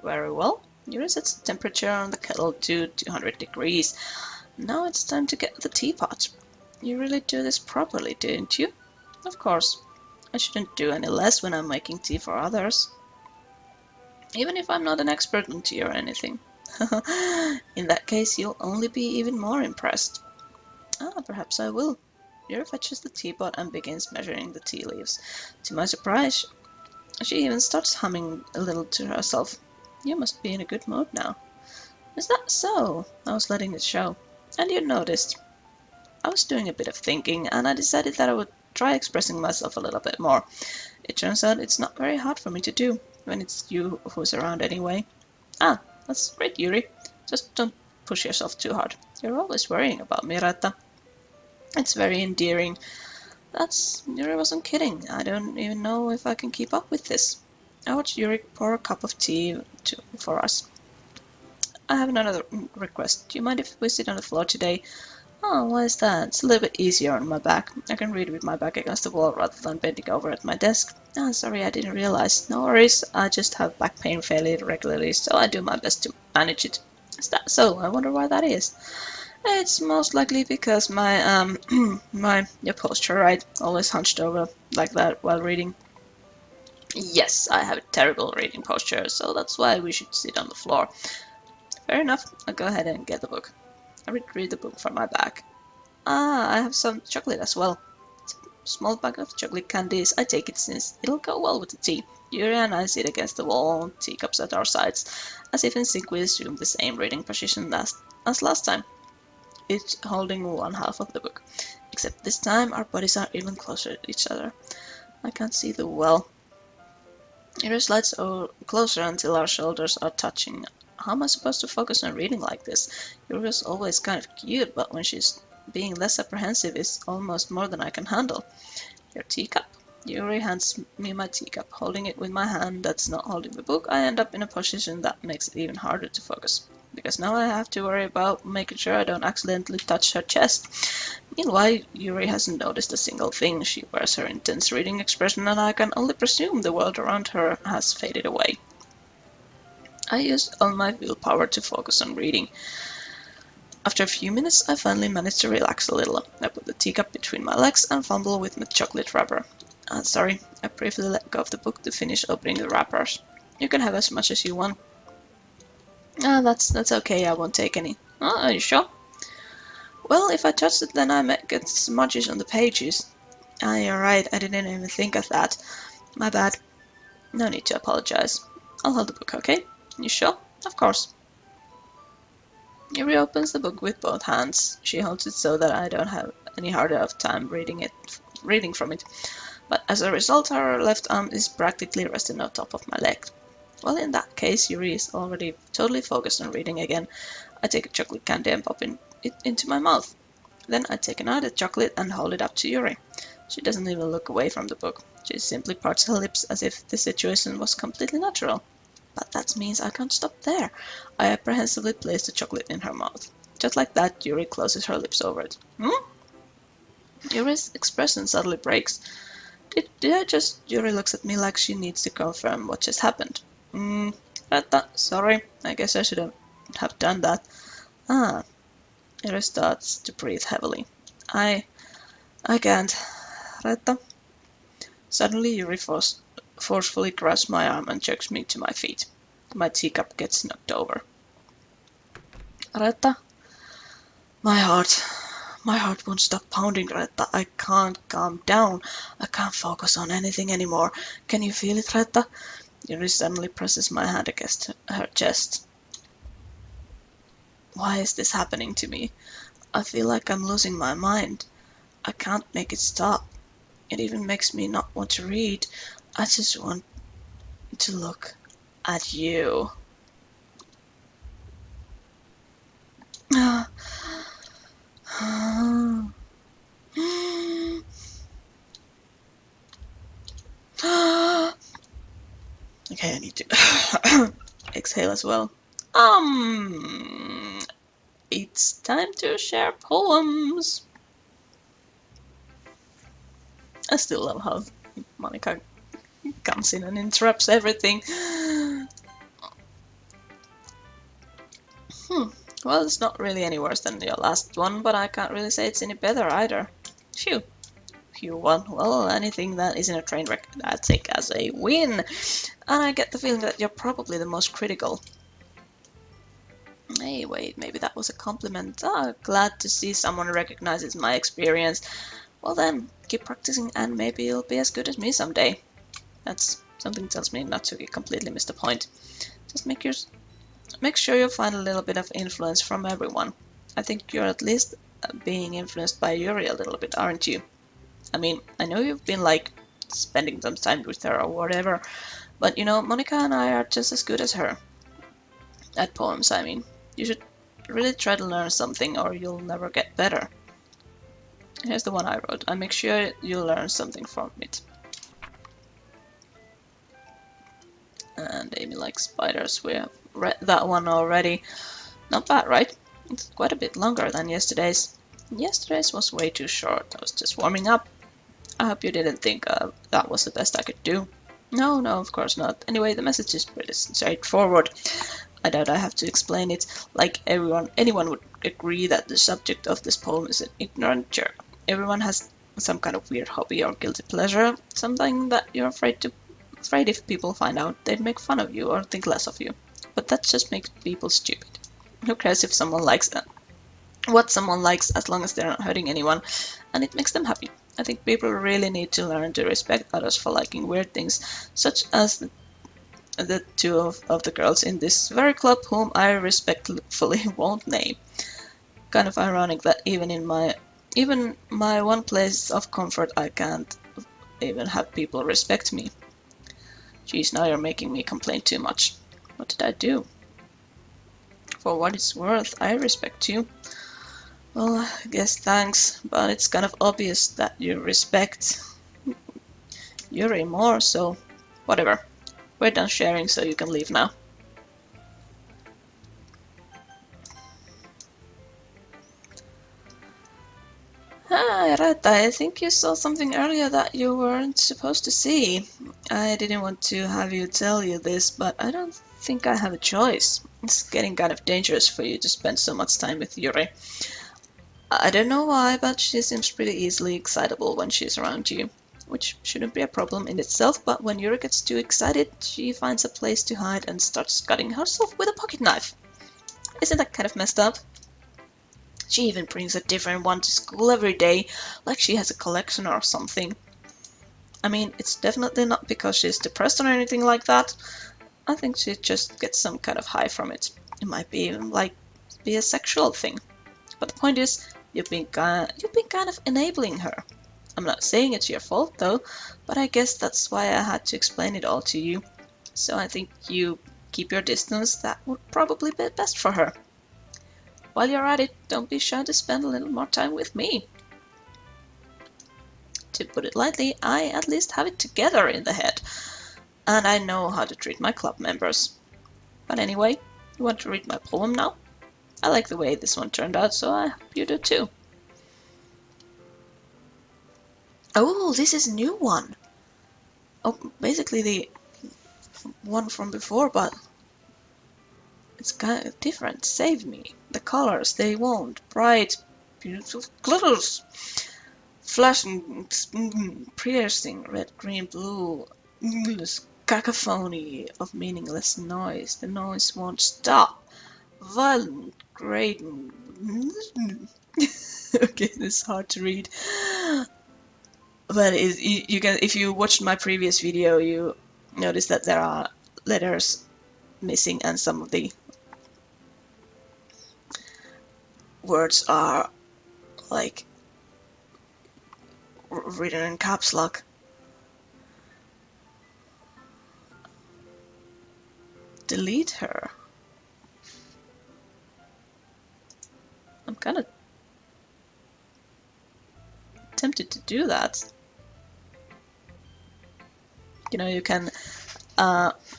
Very well. Yuri sets the temperature on the kettle to 200 degrees. Now it's time to get the teapot. You really do this properly, didn't you? Of course. I shouldn't do any less when I'm making tea for others. Even if I'm not an expert on tea or anything. In that case, you'll only be even more impressed. Ah, perhaps I will. Yuri fetches the teapot and begins measuring the tea leaves. To my surprise, she even starts humming a little to herself. You must be in a good mood now. Is that so? I was letting it show. And you noticed. I was doing a bit of thinking, and I decided that I would try expressing myself a little bit more. It turns out it's not very hard for me to do, when it's you who's around anyway. Ah, that's great, Yuri. Just don't push yourself too hard. You're always worrying about me, Reetta. It's very endearing. Yuri wasn't kidding. I don't even know if I can keep up with this. I watched Yuri pour a cup of tea for us. I have another request. Do you mind if we sit on the floor today? Oh, why is that? It's a little bit easier on my back. I can read with my back against the wall rather than bending over at my desk. Ah, sorry, I didn't realize. No worries, I just have back pain fairly regularly, so I do my best to manage it. Is that so? I wonder why that is. It's most likely because my your posture, right? Always hunched over like that while reading. Yes, I have a terrible reading posture, so that's why we should sit on the floor. Fair enough. I'll go ahead and get the book. I retrieve the book from my bag. Ah, I have some chocolate as well. It's a small bag of chocolate candies. I take it since it'll go well with the tea. Yuri and I sit against the wall, teacups at our sides, as if in sync we assume the same reading position as last time, each holding one half of the book. Except this time our bodies are even closer to each other. I can't see the well. Yuri slides closer until our shoulders are touching. How am I supposed to focus on reading like this? Yuri is always kind of cute, but when she's being less apprehensive, it's almost more than I can handle. Your teacup. Yuri hands me my teacup. Holding it with my hand that's not holding the book, I end up in a position that makes it even harder to focus. Because now I have to worry about making sure I don't accidentally touch her chest. Meanwhile, Yuri hasn't noticed a single thing. She wears her intense reading expression, and I can only presume the world around her has faded away. I use all my willpower to focus on reading. After a few minutes, I finally manage to relax a little. I put the teacup between my legs and fumble with my chocolate wrapper. Sorry, I briefly let go of the book to finish opening the wrappers. You can have as much as you want. That's okay, I won't take any. Are you sure? Well, if I touch it, then I might get smudges on the pages. You're right, I didn't even think of that. My bad. No need to apologize. I'll hold the book, okay? You sure? Of course. He reopens the book with both hands. She holds it so that I don't have any harder of time reading from it. But as a result, her left arm is practically resting on top of my leg. Well, in that case, Yuri is already totally focused on reading again. I take a chocolate candy and pop it into my mouth. Then I take another chocolate and hold it up to Yuri. She doesn't even look away from the book. She simply parts her lips as if the situation was completely natural. But that means I can't stop there. I apprehensively place the chocolate in her mouth. Just like that, Yuri closes her lips over it. Yuri's expression suddenly breaks. Did I just... Yuri looks at me like she needs to confirm what just happened. Sorry. I guess I shouldn't have done that. Yuri starts to breathe heavily. I can't. Reetta. Suddenly Yuri forcefully grabs my arm and jerks me to my feet. My teacup gets knocked over. Reetta. My heart won't stop pounding, Reetta. I can't calm down. I can't focus on anything anymore. Can you feel it, Reetta? Yuri suddenly presses my hand against her chest. Why is this happening to me? I feel like I'm losing my mind. I can't make it stop. It even makes me not want to read. I just want to look at you. Okay, I need to exhale as well. It's time to share poems. I still love how Monica comes in and interrupts everything. Well, it's not really any worse than your last one, but I can't really say it's any better either. Phew. Phew, well, anything that isn't a train wreck, I take as a win. And I get the feeling that you're probably the most critical. Hey, wait, maybe that was a compliment. Ah, glad to see someone recognizes my experience. Well then, keep practicing and maybe you'll be as good as me someday. That's something tells me not to completely miss the point. Just make sure you find a little bit of influence from everyone. I think you're at least being influenced by Yuri a little bit, aren't you? I mean, I know you've been like spending some time with her or whatever, but you know, Monica and I are just as good as her. At poems, I mean. You should really try to learn something or you'll never get better. Here's the one I wrote. I make sure you learn something from it. And Amy likes spiders. We have read that one already. Not bad, right? It's quite a bit longer than yesterday's. Yesterday's was way too short. I was just warming up. I hope you didn't think that was the best I could do. No, no, of course not. Anyway, the message is pretty straightforward. I doubt I have to explain it. Like anyone would agree that the subject of this poem is an ignorant jerk. Everyone has some kind of weird hobby or guilty pleasure, something that you're afraid if people find out they'd make fun of you or think less of you. But that just makes people stupid. Who cares if someone likes that? What someone likes as long as they're not hurting anyone, and it makes them happy. I think people really need to learn to respect others for liking weird things, such as the two of the girls in this very club whom I respectfully won't name. Kind of ironic that even my one place of comfort I can't even have people respect me. Geez, now you're making me complain too much. What did I do? For what it's worth, I respect you. Well, I guess thanks, but it's kind of obvious that you respect Yuri more, so whatever. We're done sharing, so you can leave now. Hi, Reetta, I think you saw something earlier that you weren't supposed to see. I didn't want to have you tell you this, but I don't think I have a choice. It's getting kind of dangerous for you to spend so much time with Yuri. I don't know why, but she seems pretty easily excitable when she's around you, which shouldn't be a problem in itself, but when Yuri gets too excited, she finds a place to hide and starts cutting herself with a pocket knife. Isn't that kind of messed up? She even brings a different one to school every day, like she has a collection or something. I mean, it's definitely not because she's depressed or anything like that. I think she just gets some kind of high from it. It might be even like be a sexual thing. But the point is, you've been kind of enabling her. I'm not saying it's your fault though, but I guess that's why I had to explain it all to you. So I think you keep your distance. That would probably be best for her. While you're at it, don't be shy to spend a little more time with me. To put it lightly, I at least have it together in the head, and I know how to treat my club members. But anyway, you want to read my poem now? I like the way this one turned out, so I hope you do too. Oh, this is a new one. Oh, basically the one from before, but it's kind of different. Save me. The colors, they won't. Bright, beautiful glitters. Flashing, piercing, red, green, blue. Endless cacophony of meaningless noise. The noise won't stop. Violent, grating. Okay, this is hard to read. But you can, if you watched my previous video, you notice that there are letters missing and some of the words are like written in caps lock. Delete her. I'm kind of tempted to do that. You know, you can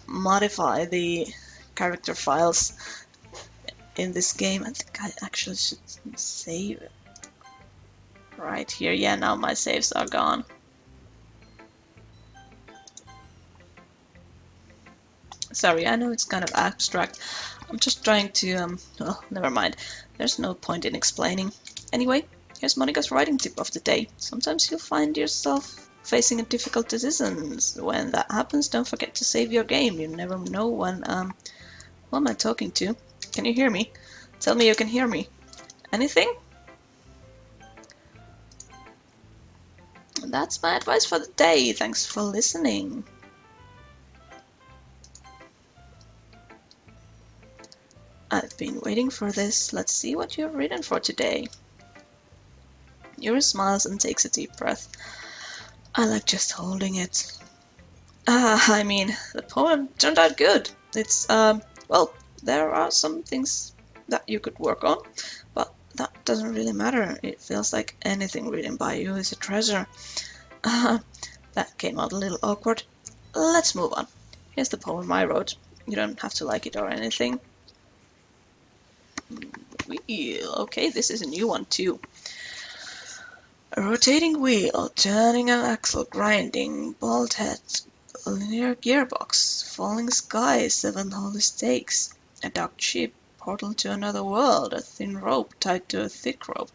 modify the character files in this game. I think I actually should save it right here. Yeah, now my saves are gone. Sorry, I know it's kind of abstract. I'm just trying to, well, never mind. There's no point in explaining. Anyway, here's Monica's writing tip of the day. Sometimes you'll find yourself facing a difficult decisions. When that happens, don't forget to save your game. You never know when, who am I talking to? Can you hear me? Tell me you can hear me. Anything? That's my advice for the day. Thanks for listening. I've been waiting for this. Let's see what you've written for today. Yuri smiles and takes a deep breath. I like just holding it. I mean, the poem turned out good. It's, well, there are some things that you could work on, but that doesn't really matter. It feels like anything written by you is a treasure. That came out a little awkward. Let's move on. Here's the poem I wrote. You don't have to like it or anything. Wheel. Okay, this is a new one too. A rotating wheel, turning an axle, grinding, bolt head, linear gearbox, falling sky, 7 holy stakes, a docked ship, portal to another world, a thin rope tied to a thick rope,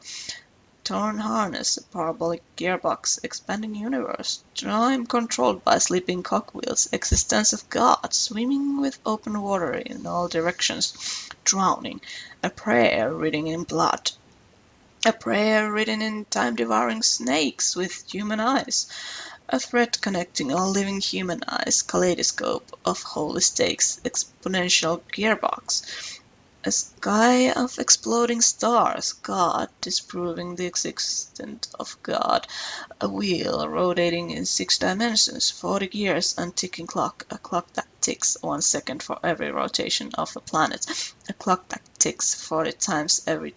torn harness, a parabolic gearbox, expanding universe, time controlled by sleeping cogwheels, existence of God, swimming with open water in all directions, drowning, a prayer written in blood, a prayer written in time-devouring snakes with human eyes, a thread connecting all living human eyes, kaleidoscope of holy stakes, exponential gearbox, a sky of exploding stars, God disproving the existence of God, a wheel rotating in 6 dimensions, 40 gears and ticking clock, a clock that ticks 1 second for every rotation of a planet, a clock that ticks 40 times every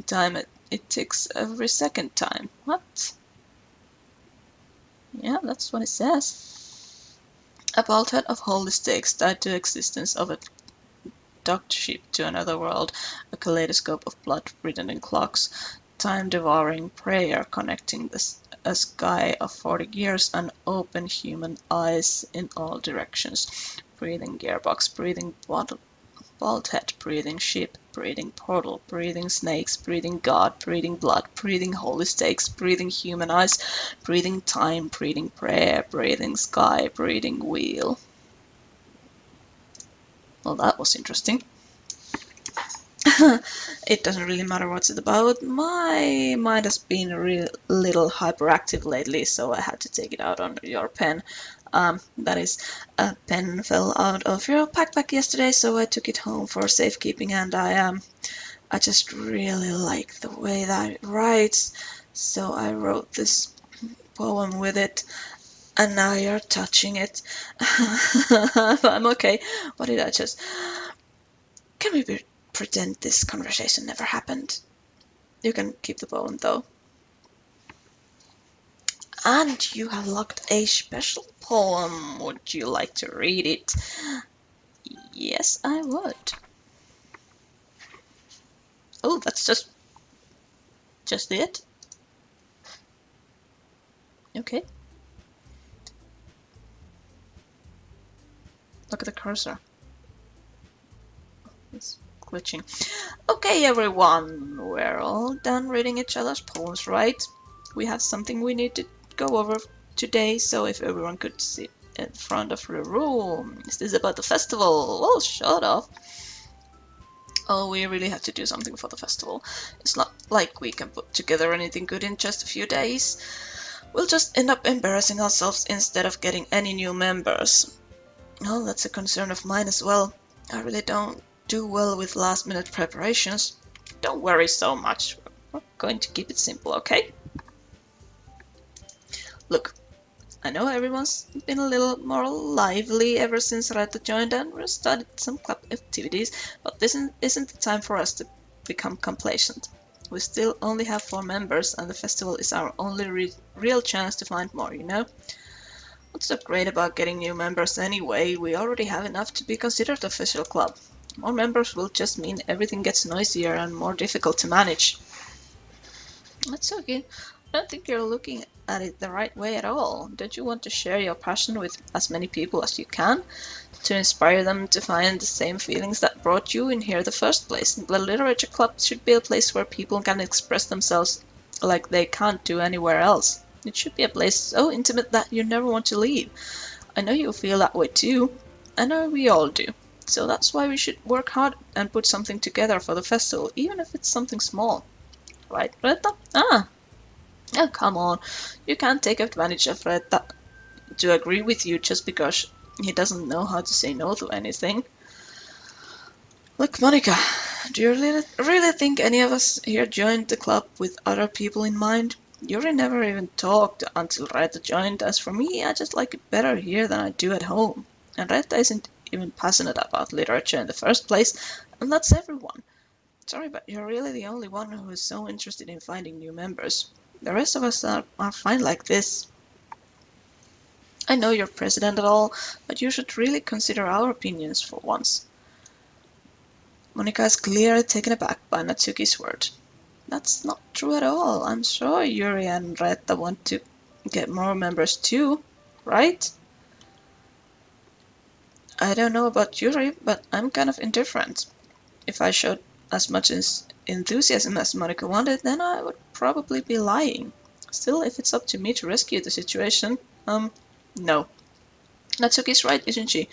time it ticks every second time. What? Yeah, that's what it says. A bolthead of holy stakes tied to existence of a docked ship to another world, a kaleidoscope of blood written in clocks, time-devouring prayer connecting a sky of 40 gears and open human eyes in all directions, breathing gearbox, breathing bald head, breathing ship, breathing portal, breathing snakes, breathing God, breathing blood, breathing holy stakes, breathing human eyes, breathing time, breathing prayer, breathing sky, breathing wheel. Well, that was interesting. It doesn't really matter what it's about. My mind has been a little hyperactive lately, so I had to take it out on your pen. That is, a pen fell out of your backpack yesterday, so I took it home for safekeeping, and I just really like the way that it writes, so I wrote this poem with it, and now you're touching it. I'm okay. What did I just... Can we pretend this conversation never happened? You can keep the poem though. And you have locked a special poem. Would you like to read it? Yes, I would. Oh, that's just it? Okay. Look at the cursor. It's glitching. Okay, everyone, we're all done reading each other's poems, right? We have something we need to go over today, so if everyone could sit in front of the room. Is this about the festival? Well, shut up. Oh, we really have to do something for the festival. It's not like we can put together anything good in just a few days. We'll just end up embarrassing ourselves instead of getting any new members. Oh, that's a concern of mine as well. I really don't do well with last-minute preparations. Don't worry so much. We're going to keep it simple, okay? Look, I know everyone's been a little more lively ever since ReettaJ joined and we started some club activities, but this isn't the time for us to become complacent. We still only have 4 members and the festival is our only real chance to find more, you know? What's so great about getting new members anyway? We already have enough to be considered official club. More members will just mean everything gets noisier and more difficult to manage. That's okay. I don't think you're looking at it the right way at all. Don't you want to share your passion with as many people as you can? To inspire them to find the same feelings that brought you in here in the first place. The Literature Club should be a place where people can express themselves like they can't do anywhere else. It should be a place so intimate that you never want to leave. I know you feel that way too. I know we all do. So that's why we should work hard and put something together for the festival, even if it's something small. Right, Reetta? Ah, oh, come on. You can't take advantage of Reetta to agree with you just because he doesn't know how to say no to anything. Look, Monica, do you really think any of us here joined the club with other people in mind? Yuri never even talked until Reta joined. As for me, I just like it better here than I do at home. And Reta isn't even passionate about literature in the first place, and that's everyone. Sorry, but you're really the only one who is so interested in finding new members. The rest of us are fine like this. I know you're president and all, but you should really consider our opinions for once. Monica is clearly taken aback by Natsuki's word. That's not true at all. I'm sure Yuri and Retta want to get more members too, right? I don't know about Yuri, but I'm kind of indifferent. If I showed as much enthusiasm as Monica wanted, then I would probably be lying. Still, if it's up to me to rescue the situation, no. Natsuki's right, isn't she?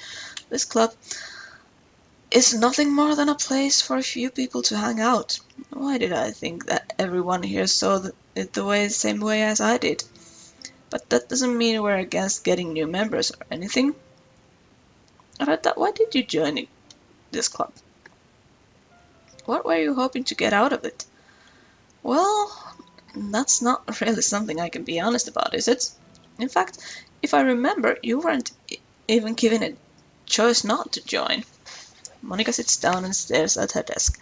This club is nothing more than a place for a few people to hang out. Why did I think that everyone here saw it the same way as I did? But that doesn't mean we're against getting new members or anything. Retta, why did you join this club? What were you hoping to get out of it? Well, that's not really something I can be honest about, is it? In fact, if I remember, you weren't even given a choice not to join. Monica sits down and stares at her desk.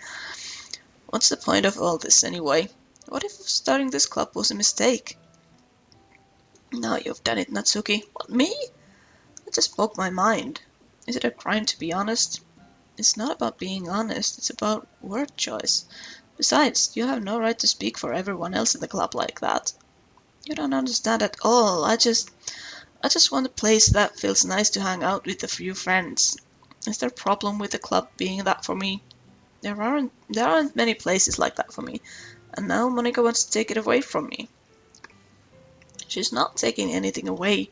What's the point of all this anyway? What if starting this club was a mistake? Now you've done it, Natsuki. What, me? I just spoke my mind. Is it a crime to be honest? It's not about being honest, it's about word choice. Besides, you have no right to speak for everyone else in the club like that. You don't understand at all. I just want a place that feels nice to hang out with a few friends. Is there a problem with the club being that for me? There aren't many places like that for me. And now Monica wants to take it away from me. She's not taking anything away.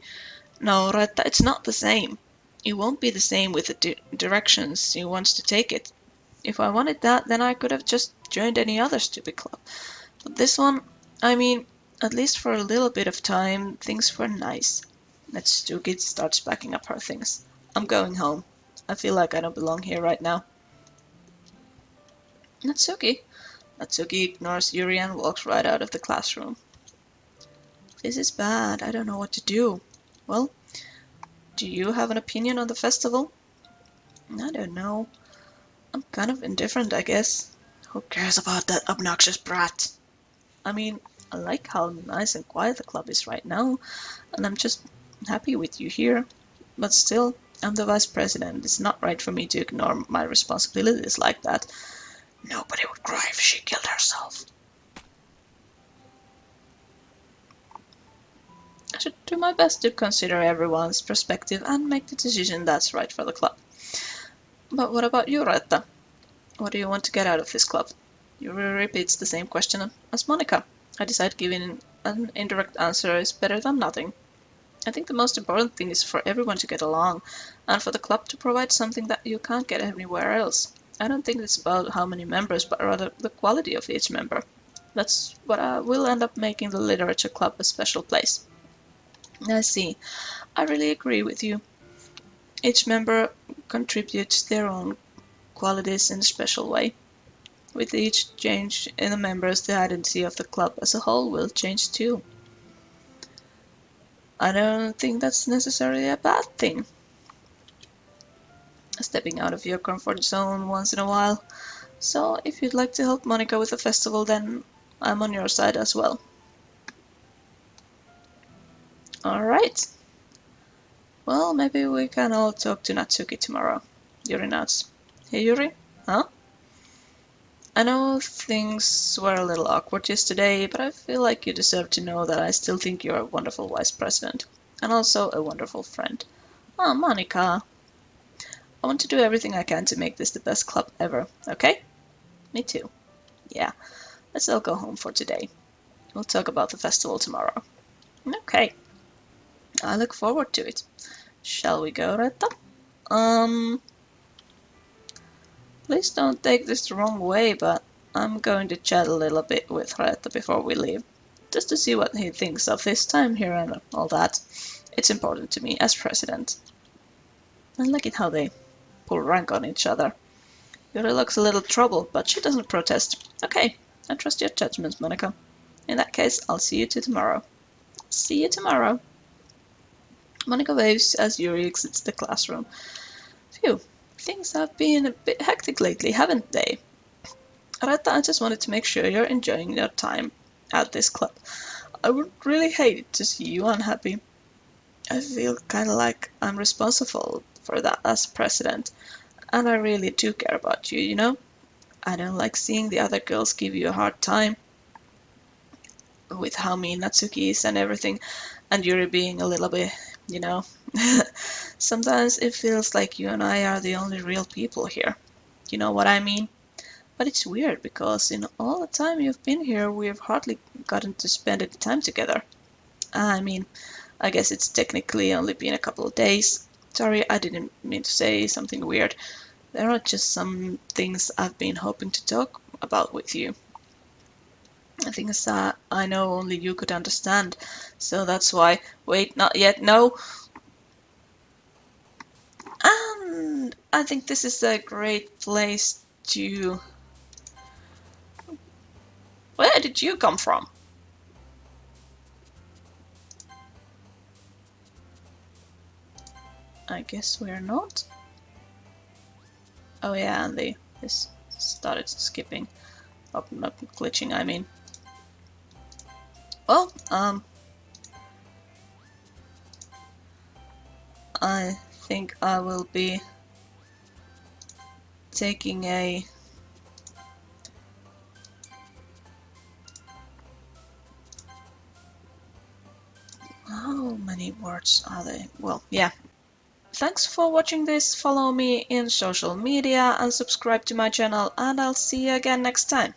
No, Retta, it's not the same. It won't be the same with the directions she wants to take it. If I wanted that, then I could have just joined any other stupid club. But this one, I mean, at least for a little bit of time, things were nice. Natsuki starts packing up her things. I'm going home. I feel like I don't belong here right now. Natsuki ignores Yuri and walks right out of the classroom. This is bad. I don't know what to do. Well, do you have an opinion on the festival? I don't know. I'm kind of indifferent, I guess. Who cares about that obnoxious brat? I mean, I like how nice and quiet the club is right now, and I'm just happy with you here. But still, I'm the vice president. It's not right for me to ignore my responsibilities like that. Nobody would cry if she killed herself. I should do my best to consider everyone's perspective and make the decision that's right for the club. But what about you, Retta? What do you want to get out of this club? Yuri repeats the same question as Monica. I decide giving an indirect answer is better than nothing. I think the most important thing is for everyone to get along, and for the club to provide something that you can't get anywhere else. I don't think it's about how many members, but rather the quality of each member. That's what will end up making the Literature Club a special place. I see. I really agree with you. Each member contributes their own qualities in a special way. With each change in the members, the identity of the club as a whole will change too. I don't think that's necessarily a bad thing. Stepping out of your comfort zone once in a while. So if you'd like to help Monica with the festival, then I'm on your side as well. Alright. Well, maybe we can all talk to Natsuki tomorrow. Yuri nods. Hey Yuri? Huh? I know things were a little awkward yesterday, but I feel like you deserve to know that I still think you're a wonderful vice president. And also a wonderful friend. Oh, Monica. I want to do everything I can to make this the best club ever, okay? Me too. Yeah, let's all go home for today. We'll talk about the festival tomorrow. Okay, I look forward to it. Shall we go, Retta? Um, Please don't take this the wrong way, but I'm going to chat a little bit with Retta before we leave, just to see what he thinks of his time here and all that. It's important to me as president. And look at how they pull rank on each other. Yuri looks a little troubled, but she doesn't protest. Okay, I trust your judgment, Monica. In that case, I'll see you tomorrow. See you tomorrow. Monica waves as Yuri exits the classroom. Phew, things have been a bit hectic lately, haven't they? Retta, I just wanted to make sure you're enjoying your time at this club. I would really hate to see you unhappy. I feel kind of like I'm responsible for that as president, and I really do care about you, you know? I don't like seeing the other girls give you a hard time with how mean Natsuki is and everything, and Yuri being a little bit, you know. Sometimes it feels like you and I are the only real people here. You know what I mean? But it's weird because in all the time you've been here, we've hardly gotten to spend any time together. I mean, I guess it's technically only been a couple of days. Sorry, I didn't mean to say something weird. There are just some things I've been hoping to talk about with you. Things that I know only you could understand. So that's why. Wait, not yet, no. And I think this is a great place to. Where did you come from? I guess we're not. Oh yeah, and this started skipping. Oh, not glitching, I mean. Well, I think I will be taking a how many words are they? Well, yeah. Thanks for watching this. Follow me in social media and subscribe to my channel, and I'll see you again next time.